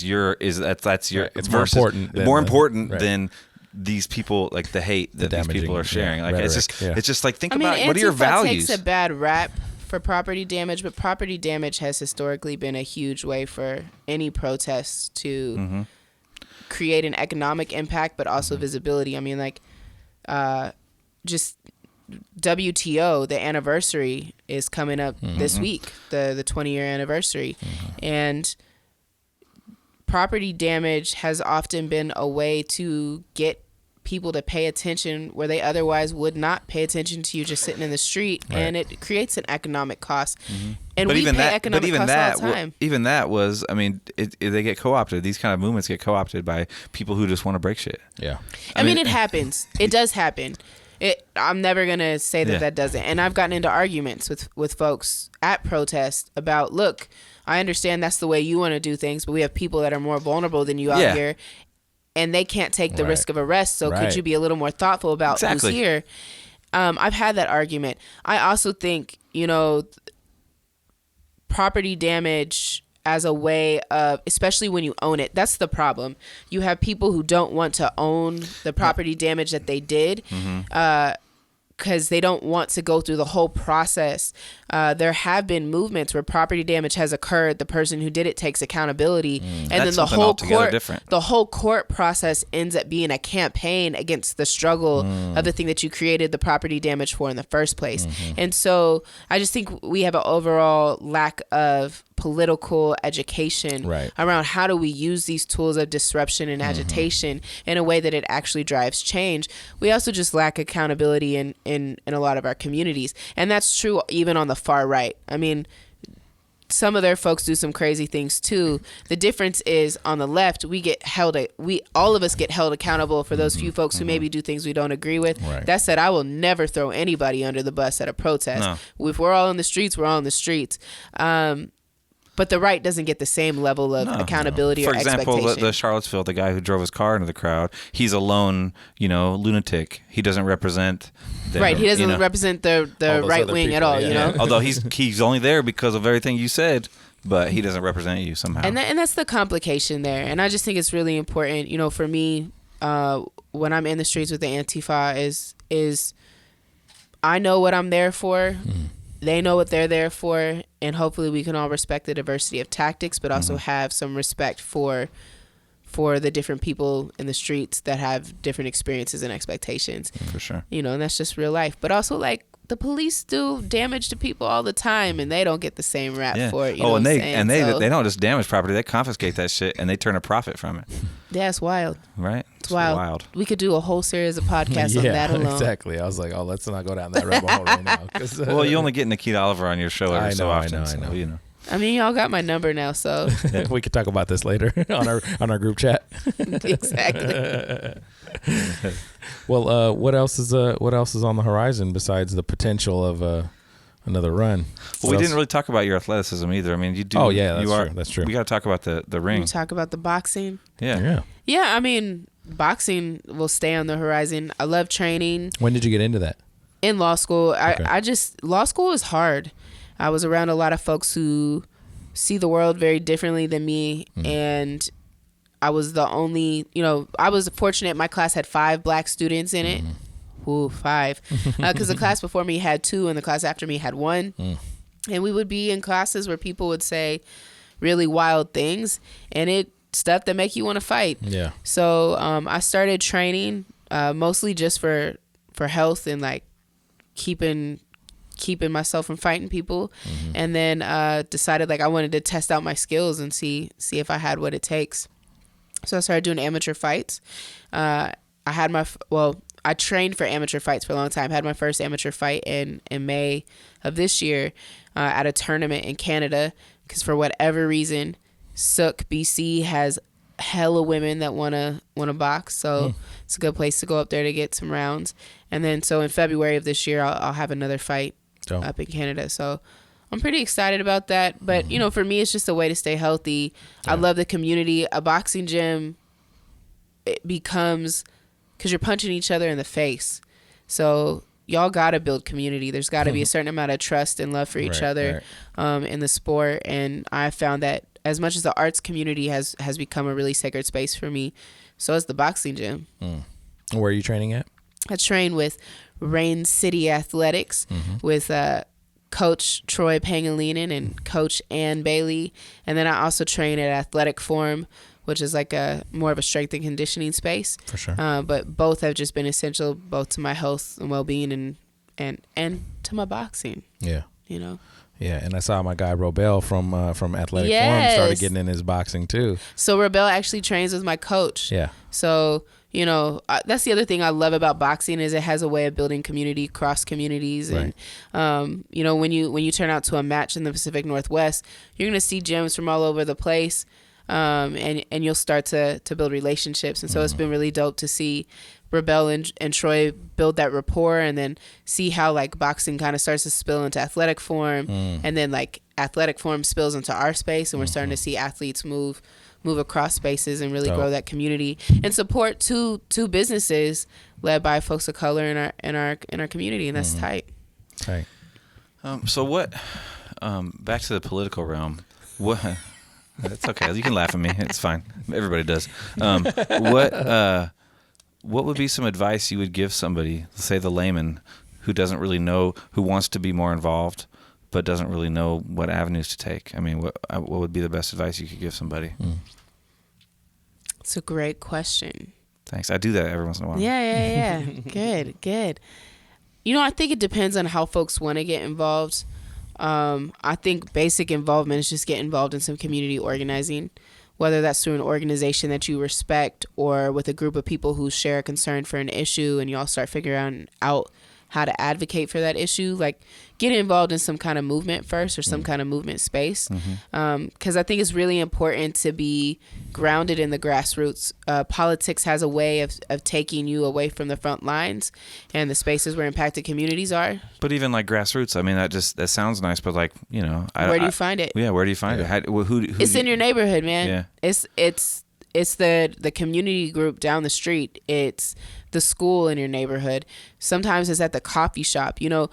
your Right. It's versus, more important than these people, like the hate that these people are sharing. Like rhetoric, it's just like, think I mean, about what are your Antifa values? takes a bad rap for property damage, but property damage has historically been a huge way for any protests to create an economic impact, but also visibility. I mean, like, just WTO, the anniversary is coming up this week, the 20-year anniversary. And property damage has often been a way to get people to pay attention where they otherwise would not pay attention to you just sitting in the street, and it creates an economic cost. And we pay economic costs all the time. Even that was, I mean, they get co-opted. These kind of movements get co-opted by people who just want to break shit. Yeah. I mean, it happens. It does happen. I'm never going to say that doesn't. And I've gotten into arguments with folks at protests about, look, I understand that's the way you want to do things, but we have people that are more vulnerable than you out here, and they can't take the risk of arrest. So could you be a little more thoughtful about who's here? I've had that argument. I also think, property damage as a way of, especially when you own it, that's the problem. You have people who don't want to own the property damage that they did, because they don't want to go through the whole process. There have been movements where property damage has occurred. The person who did it takes accountability, and then the whole court process ends up being a campaign against the struggle of the thing that you created the property damage for in the first place. And so I just think we have an overall lack of political education around how do we use these tools of disruption and agitation in a way that it actually drives change. We also just lack accountability in a lot of our communities, and that's true even on the far right. I mean, some of their folks do some crazy things too. The difference is on the left, all of us get held accountable for those few folks who maybe do things we don't agree with. That said, I will never throw anybody under the bus at a protest. If we're all in the streets, we're all in the streets. But the right doesn't get the same level of accountability or expectation. For example, the Charlottesville, the guy who drove his car into the crowd, he's a lone, lunatic. He doesn't represent them. Right, he doesn't represent the right wing at all, Although he's only there because of everything you said, but he doesn't represent you somehow. And that's the complication there. And I just think it's really important, for me, when I'm in the streets with the Antifa, is I know what I'm there for. They know what they're there for, and hopefully we can all respect the diversity of tactics, but also have some respect for the different people in the streets that have different experiences and expectations. For sure. And that's just real life. But also, like, the police do damage to people all the time, and they don't get the same rap for it. They don't just damage property; they confiscate that shit and they turn a profit from it. Yeah, it's wild. Right? It's wild. We could do a whole series of podcasts on that alone. Exactly. I was like, let's not go down that rabbit hole right now. Well, you only get Nikkita Oliver on your show every so often. I know. I mean, y'all got my number now, so we could talk about this later on our group chat. Exactly. Well, what else is on the horizon besides the potential of another run? Well, we didn't really talk about your athleticism either. I mean, you do. Oh yeah, that's true. We got to talk about the ring. We talk about the boxing. Yeah. I mean, boxing will stay on the horizon. I love training. When did you get into that? In law school. Law school is hard. I was around a lot of folks who see the world very differently than me, and I was the only, I was fortunate my class had 5 black students in it. Ooh, 5. Because the class before me had 2 and the class after me had 1. And we would be in classes where people would say really wild things, and it stuff that make you want to fight. Yeah. So I started training mostly just for health and like keeping myself from fighting people, and then decided like I wanted to test out my skills and see if I had what it takes. So I started doing amateur fights. I trained for amateur fights for a long time. Had my first amateur fight in May of this year at a tournament in Canada, because for whatever reason, Sook, BC has hella women that wanna box, so it's a good place to go up there to get some rounds. And then so in February of this year, I'll have another fight up in Canada. So I'm pretty excited about that. But for me, it's just a way to stay healthy. I love the community. A boxing gym, it becomes, because you're punching each other in the face. So y'all gotta build community. There's gotta be a certain amount of trust and love for each other in the sport. And I found that as much as the arts community has become a really sacred space for me, so has the boxing gym. Where are you training at? I train with Rain City Athletics with Coach Troy Pangilinan and Coach Ann Bailey. And then I also train at Athletic Forum, which is like a more of a strength and conditioning space. For sure. But both have just been essential both to my health and well-being and to my boxing. Yeah. You know? Yeah, and I saw my guy Robel from Athletic Yes. Forum started getting in his boxing too. So Rebel actually trains with my coach. Yeah. So, you know, that's the other thing I love about boxing is it has a way of building community, cross communities. And, you know, when you turn out to a match in the Pacific Northwest, you're going to see gyms from all over the place. And you'll start to build relationships. And so it's been really dope to see Rebel and Troy build that rapport, and then see how like boxing kind of starts to spill into Athletic Forum, and then like Athletic Forum spills into our space, and we're starting to see athletes move across spaces and really grow that community and support two businesses led by folks of color in our community, and that's tight. Right. So what? Back to the political realm. What? It's okay. You can laugh at me. It's fine. Everybody does. What would be some advice you would give somebody, say the layman, who doesn't really know, who wants to be more involved, but doesn't really know what avenues to take? I mean, what would be the best advice you could give somebody? It's a great question. Thanks. I do that every once in a while. Yeah. Good. You know, I think it depends on how folks want to get involved. I think basic involvement is just get involved in some community organizing, whether that's through an organization that you respect or with a group of people who share a concern for an issue, and you all start figuring out how to advocate for that issue. Like, get involved in some kind of movement first, or some kind of movement space. Because I think it's really important to be grounded in the grassroots. Politics has a way of taking you away from the front lines and the spaces where impacted communities are. But even like grassroots, I mean, that sounds nice, but like, you know, Where do you find it? Yeah, where do you find it? Who It's in your neighborhood, man. Yeah. It's the community group down the street. It's the school in your neighborhood. Sometimes it's at the coffee shop. You know,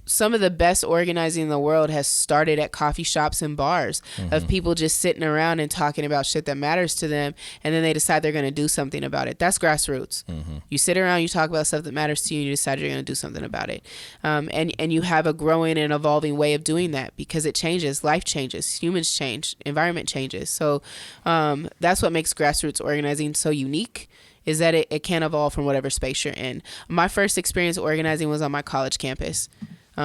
some of the best organizing in the world has started at coffee shops and bars of people just sitting around and talking about shit that matters to them, and then they decide they're going to do something about it. That's grassroots. You sit around, you talk about stuff that matters to you, and you decide you're going to do something about it. And you have a growing and evolving way of doing that, because it changes, life changes, humans change, environment changes. So that's what makes grassroots organizing so unique, is that it can evolve from whatever space you're in. My first experience organizing was on my college campus.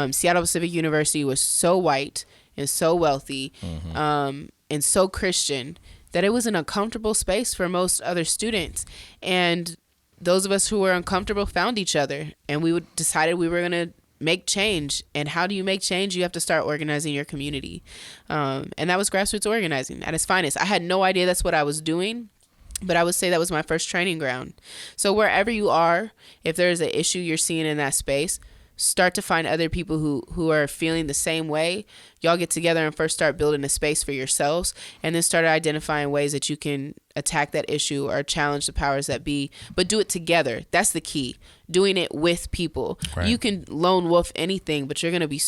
Seattle Pacific University was so white and so wealthy and so Christian that it was an uncomfortable space for most other students. And those of us who were uncomfortable found each other, and we decided we were going to make change. And how do you make change? You have to start organizing your community. And that was grassroots organizing at its finest. I had no idea that's what I was doing, but I would say that was my first training ground. So wherever you are, if there's an issue you're seeing in that space, start to find other people who are feeling the same way. Y'all get together and first start building a space for yourselves, and then start identifying ways that you can attack that issue or challenge the powers that be, but do it together. That's the key. Doing it with people. Right. You can lone wolf anything, but you're going to be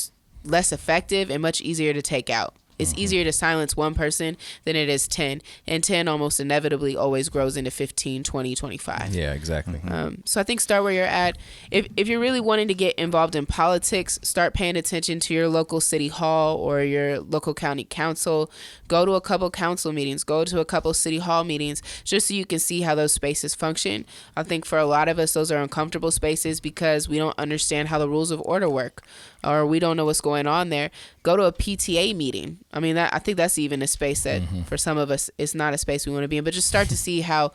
less effective and much easier to take out. It's easier to silence one person than it is 10. And 10 almost inevitably always grows into 15, 20, 25. Yeah, exactly. So I think start where you're at. If you're really wanting to get involved in politics, start paying attention to your local city hall or your local county council. Go to a couple council meetings. Go to a couple city hall meetings, just so you can see how those spaces function. I think for a lot of us, those are uncomfortable spaces because we don't understand how the rules of order work, or we don't know what's going on there. Go to a PTA meeting. I mean, I think that's even a space that for some of us, it's not a space we want to be in, but just start to see how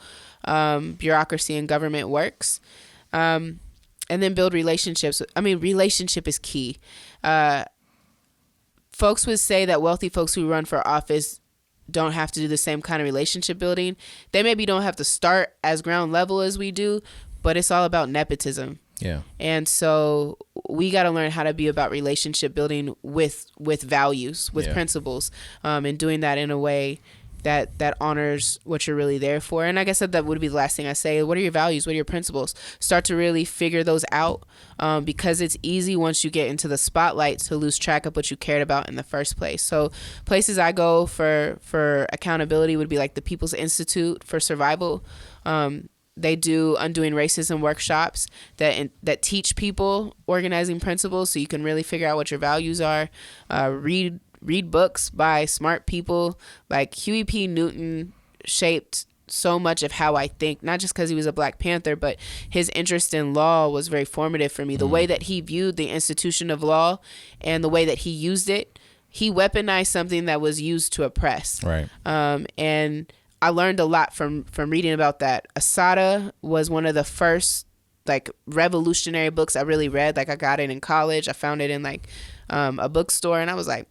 bureaucracy and government works. And then build relationships. I mean, relationship is key. Folks would say that wealthy folks who run for office don't have to do the same kind of relationship building. They maybe don't have to start as ground level as we do, but it's all about nepotism. Yeah. And so we got to learn how to be about relationship building with values, with principles, and doing that in a way that honors what you're really there for. And I guess that would be the last thing I say. What are your values? What are your principles? Start to really figure those out, because it's easy once you get into the spotlight to lose track of what you cared about in the first place. So places I go for accountability would be like the People's Institute for Survival. they do undoing racism workshops that teach people organizing principles, so you can really figure out what your values are. Read books by smart people. Like Huey P. Newton shaped so much of how I think, not just because he was a Black Panther, but his interest in law was very formative for me. The way that he viewed the institution of law and the way that he used it, he weaponized something that was used to oppress. Right. And I learned a lot from reading about that. Asada was one of the first like revolutionary books I really read. Like I got it in college. I found it in like a bookstore, and I was like,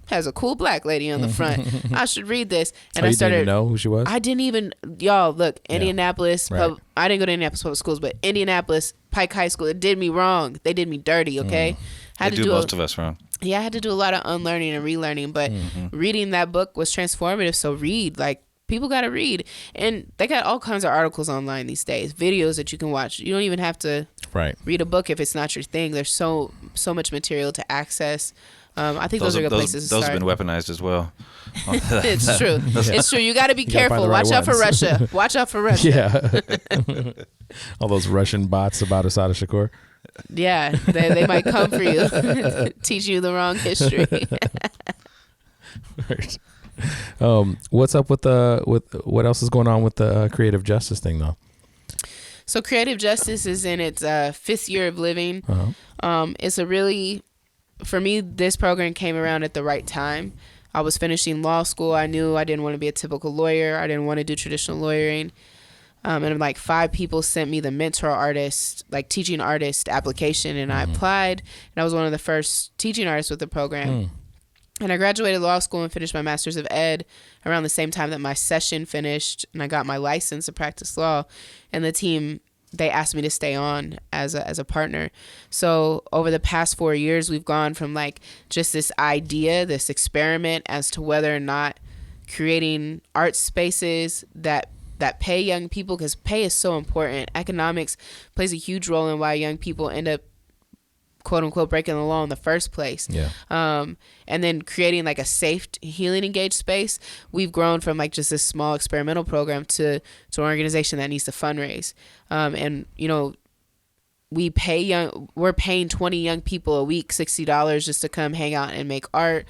has a cool Black lady on the front. I should read this. And I started. Didn't even know who she was? I didn't even. Y'all look, Indianapolis. Right. I didn't go to Indianapolis public schools, but Indianapolis Pike High School. It did me wrong. They did me dirty. Okay. They do most of us wrong. Yeah, I had to do a lot of unlearning and relearning, but reading that book was transformative. So read, like, people got to read. And they got all kinds of articles online these days, videos that you can watch. You don't even have to read a book if it's not your thing. There's so much material to access. I think those are good places to start. Those have been weaponized as well. It's true. It's true. You got to be careful. Watch out for Russia. Watch out for Russia. Yeah. All those Russian bots about Asada Shakur. Yeah, they might come for you, teach you the wrong history. Right. What's up with what else is going on with the creative justice thing though? So creative justice is in its 5th year of living. It's a really, for me, this program came around at the right time. I was finishing law school. I knew I didn't want to be a typical lawyer. I didn't want to do traditional lawyering. And like 5 people sent me the mentor artist, like teaching artist application, and I applied, and I was one of the first teaching artists with the program. And I graduated law school and finished my master's of ed around the same time that my session finished, and I got my license to practice law. And the team, they asked me to stay on as a partner. So over the past 4 years, we've gone from like just this idea, this experiment as to whether or not creating art spaces that pay young people, because pay is so important. Economics plays a huge role in why young people end up, quote unquote, breaking the law in the first place. Yeah. And then creating like a safe, healing, engaged space. We've grown from like just this small experimental program to an organization that needs to fundraise. And you know, we're paying 20 young people a week $60 just to come hang out and make art.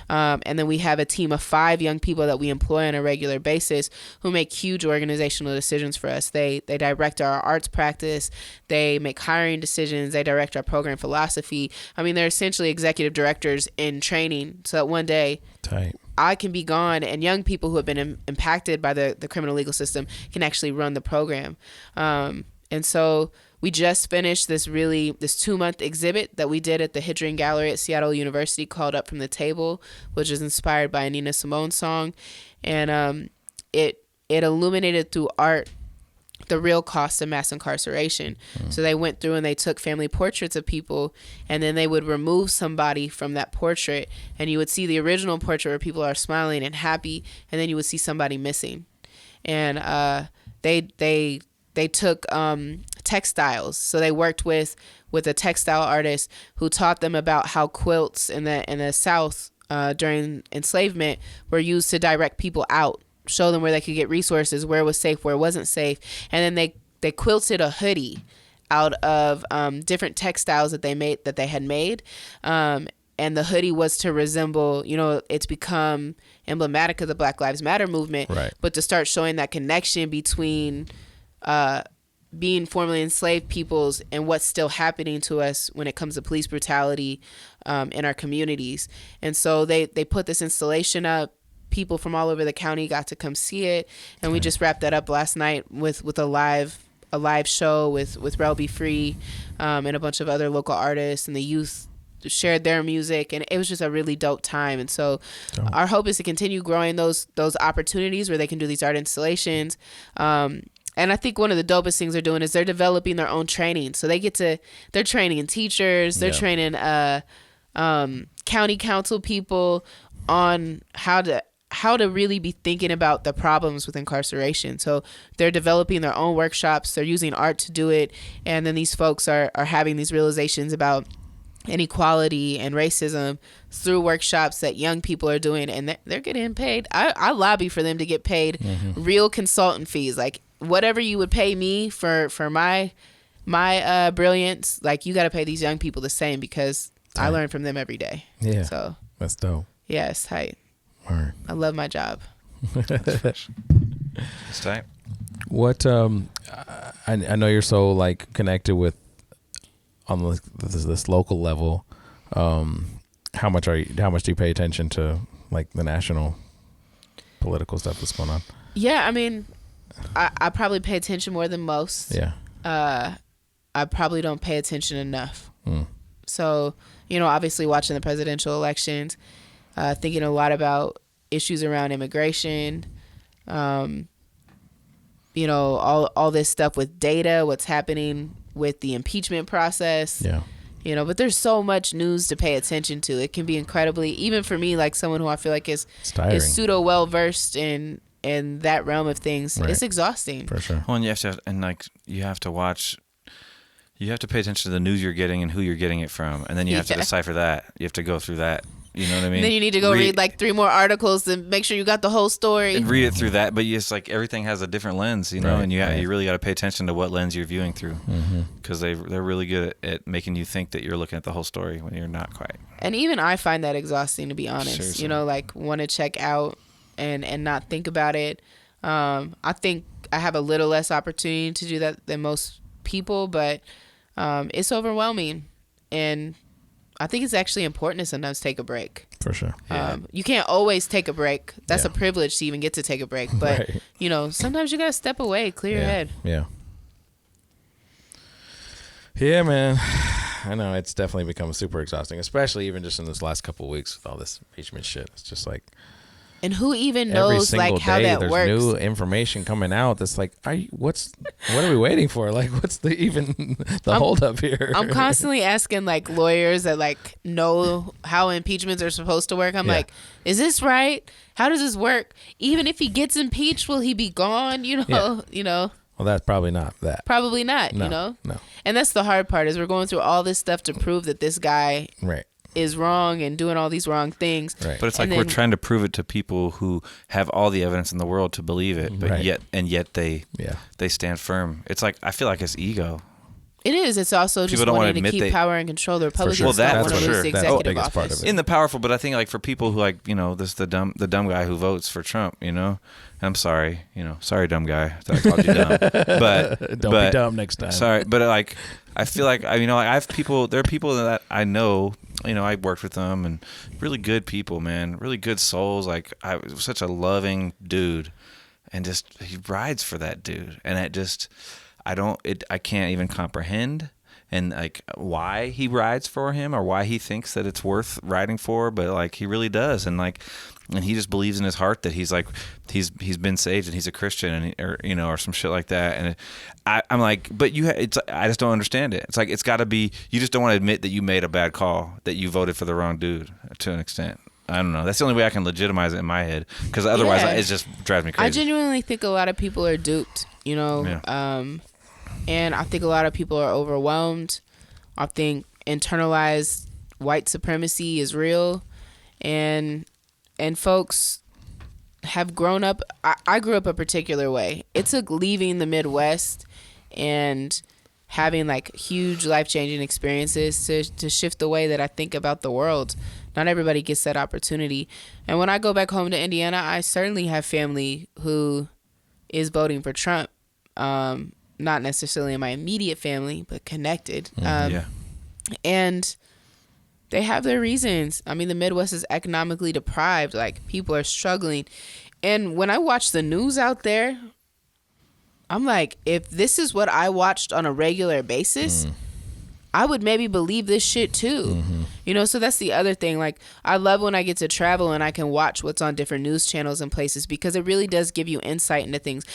And then we have a team of 5 young people that we employ on a regular basis who make huge organizational decisions for us. They direct our arts practice. They make hiring decisions. They direct our program philosophy. I mean, they're essentially executive directors in training, so that one day I can be gone and young people who have been impacted by the criminal legal system can actually run the program. And so we just finished this 2-month exhibit that we did at the Hydrian Gallery at Seattle University called Up From the Table, which is inspired by a Nina Simone song. And it illuminated through art the real cost of mass incarceration. So they went through and they took family portraits of people, and then they would remove somebody from that portrait, and you would see the original portrait where people are smiling and happy, and then you would see somebody missing. And they took textiles. So they worked with a textile artist who taught them about how quilts in the South during enslavement were used to direct people out, show them where they could get resources, where it was safe, where it wasn't safe. And then they quilted a hoodie out of different textiles that they had made. And the hoodie was to resemble, you know, it's become emblematic of the Black Lives Matter movement, right, but to start showing that connection between being formerly enslaved peoples and what's still happening to us when it comes to police brutality in our communities. And so they put this installation up. People from all over the county got to come see it, and we just wrapped that up last night with a live show with Rel Be Free and a bunch of other local artists, and the youth shared their music, and it was just a really dope time. And so our hope is to continue growing those opportunities where they can do these art installations. And I think one of the dopest things they're doing is they're developing their own training. So they're training teachers, they're training county council people on how to really be thinking about the problems with incarceration. So they're developing their own workshops, they're using art to do it, and then these folks are having these realizations about inequality and racism through workshops that young people are doing, and they're getting paid. I lobby for them to get paid real consultant fees. Like, whatever you would pay me for my brilliance, like you got to pay these young people the same, because I learn from them every day. Yeah. So that's dope. yeah, it's tight. Word. I love my job. It's tight. What I know you're so like connected with on this local level. How much do you pay attention to like the national political stuff that's going on? Yeah, I mean, I probably pay attention more than most. Yeah. I probably don't pay attention enough. So, obviously watching the presidential elections, thinking a lot about issues around immigration, all this stuff with data, what's happening with the impeachment process. Yeah. But there's so much news to pay attention to. It can be incredibly, even for me, like someone who I feel like is pseudo well versed in that realm of things. Right. It's exhausting. For sure. Well, and you have to watch. You have to pay attention to the news you're getting and who you're getting it from, and then you have to decipher that. You have to go through that. You know what I mean? And then you need to go read like 3 more articles to make sure you got the whole story. And read it through that, but it's like everything has a different lens, right, and you really got to pay attention to what lens you're viewing through, because they're really good at making you think that you're looking at the whole story when you're not quite. And even I find that exhausting, to be honest. Seriously. Like want to check out and not think about it. I think I have a little less opportunity to do that than most people, but it's overwhelming, and I think it's actually important to sometimes take a break. For sure. Yeah. You can't always take a break. That's a privilege to even get to take a break. But, sometimes you got to step away, clear your head. Yeah. Yeah, man. I know it's definitely become super exhausting, especially even just in this last couple of weeks with all this impeachment shit. It's just like. And who even knows like how that there's works? There's new information coming out that's like, what are we waiting for? Like, what's the holdup here? I'm constantly asking like lawyers that like know how impeachments are supposed to work. I'm like, is this right? How does this work? Even if he gets impeached, will he be gone? Well, that's probably not that. Probably not. No. And that's the hard part, is we're going through all this stuff to prove that this guy is wrong and doing all these wrong things. Right. But it's like we're trying to prove it to people who have all the evidence in the world to believe it, but yet they stand firm. It's like, I feel like it's ego. It is. It's also people just wanting to keep power and control. The Republicans don't want to lose the executive office. Part of it. In the powerful, but I think like for people who like, this the dumb guy who votes for Trump, I'm sorry, sorry dumb guy. I thought I called you dumb. But don't be dumb next time. Sorry, but like I feel like I have people. There are people that I know. I worked with them, and really good people, man. Really good souls. Like I was such a loving dude, and just he rides for that dude, and I can't even comprehend and like why he rides for him or why he thinks that it's worth riding for, but like he really does, and he just believes in his heart that he's like he's been saved and he's a Christian, and or some shit like that. And I'm like, but I just don't understand it. It's like it's got to be, you just don't want to admit that you made a bad call, that you voted for the wrong dude to an extent. I don't know. That's the only way I can legitimize it in my head, because otherwise it just drives me crazy. I genuinely think a lot of people are duped. And I think a lot of people are overwhelmed. I think internalized white supremacy is real, and folks have grown up. I grew up a particular way. It took leaving the Midwest and having like huge life-changing experiences to shift the way that I think about the world. Not everybody gets that opportunity. And when I go back home to Indiana, I certainly have family who is voting for Trump. Not necessarily in my immediate family, but connected. And they have their reasons. I mean, the Midwest is economically deprived. Like, people are struggling. And when I watch the news out there, I'm like, if this is what I watched on a regular basis, I would maybe believe this shit too. So that's the other thing. Like, I love when I get to travel and I can watch what's on different news channels and places, because it really does give you insight into things.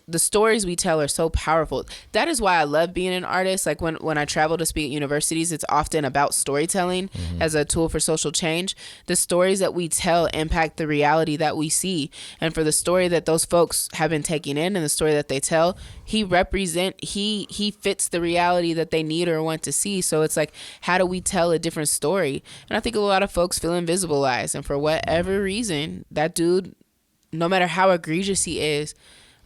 The stories we tell are so powerful. That is why I love being an artist. Like when I travel to speak at universities, it's often about storytelling as a tool for social change. The stories that we tell impact the reality that we see. And for the story that those folks have been taking in and the story that they tell, he fits the reality that they need or want to see. So it's like, how do we tell a different story? And I think a lot of folks feel invisibilized, and for whatever reason, that dude, no matter how egregious he is,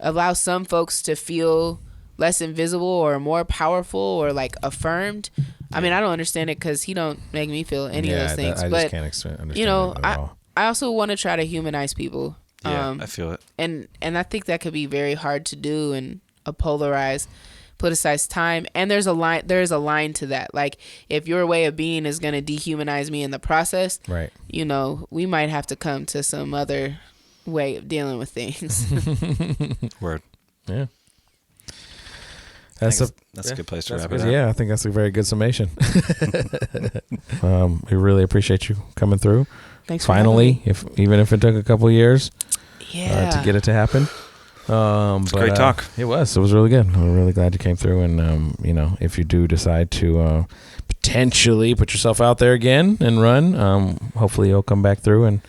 allow some folks to feel less invisible or more powerful or like affirmed. I mean, I don't understand it because he don't make me feel any of those things. I but just can't understand you know, it at all. I also want to try to humanize people. Yeah, I feel it. And I think that could be very hard to do in a politicized time. And there's a line to that. Like, if your way of being is going to dehumanize me in the process, right? You know, we might have to come to some other way of dealing with things. Word. Yeah. That's a good place to wrap it up. Yeah, I think that's a very good summation. We really appreciate you coming through. Thanks for finally, even if it took a couple of years to get it to happen. It's a great talk. It was really good. I'm really glad you came through. And you know, if you do decide to potentially put yourself out there again and run, hopefully you'll come back through and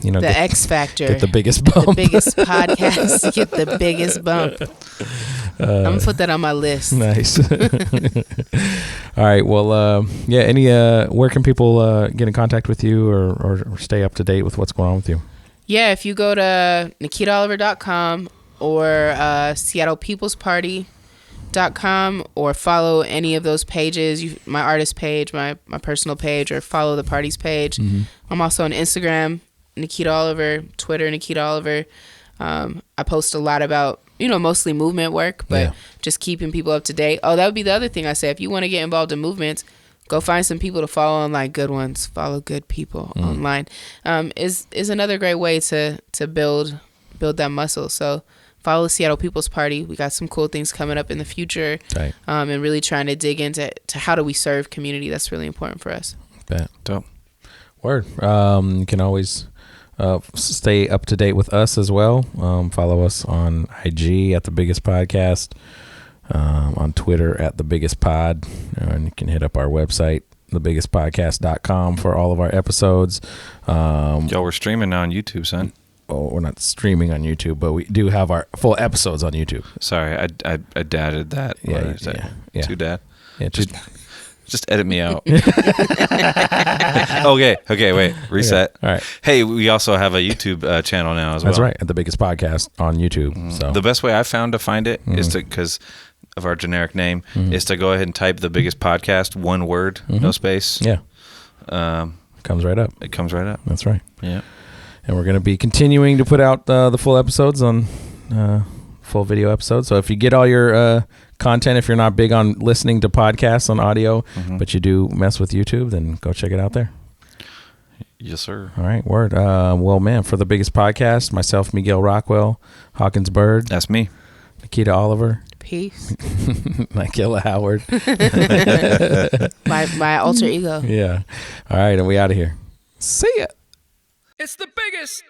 you know, the X Factor, get the biggest bump, the biggest podcast, get the biggest bump. I'm gonna put that on my list. Nice. All right. Well, yeah. Where can people get in contact with you or stay up to date with what's going on with you? Yeah, if you go to NikkitaOliver.com or SeattlePeoplesParty.com or follow any of those pages, my artist page, my personal page, or follow the party's page. Mm-hmm. I'm also on Instagram, Nikkita Oliver, Twitter, Nikkita Oliver. I post a lot about, you know, mostly movement work, but just keeping people up to date. Oh, that would be the other thing I say. If you want to get involved in movements, go find some people to follow online, good ones. Follow good people online. Is another great way to build that muscle. So follow Seattle People's Party. We got some cool things coming up in the future. Right. And really trying to dig into how do we serve community. That's really important for us. Dope. Word. You can always stay up to date with us as well. Follow us on IG at The Biggest Podcast, on Twitter at The Biggest Pod, and you can hit up our website, thebiggestpodcast.com, for all of our episodes. Yo, we're streaming now on YouTube, son. Oh, we're not streaming on YouTube, but we do have our full episodes on YouTube. Sorry, I dadded that. Yeah. Too dad. Yeah, Just edit me out. Okay, wait. Reset. All right. Hey, we also have a YouTube channel now as well. That's right, at The Biggest Podcast on YouTube. So the best way I found to find it is to, because of our generic name, is to go ahead and type The Biggest Podcast, one word, no space. Yeah. Comes right up. It comes right up. That's right. Yeah. And we're going to be continuing to put out the full episodes on full video episodes. So if you get all your content, if you're not big on listening to podcasts on audio, but you do mess with YouTube, then go check it out there. Yes, sir. All right, word. Well, man, for The Biggest Podcast, myself, Miguel Rockwell, Hawkins Bird. That's me. Nikkita Oliver. Peace. Nikkita Howard. my alter ego. Yeah. All right, and we out of here. See ya. It's the biggest.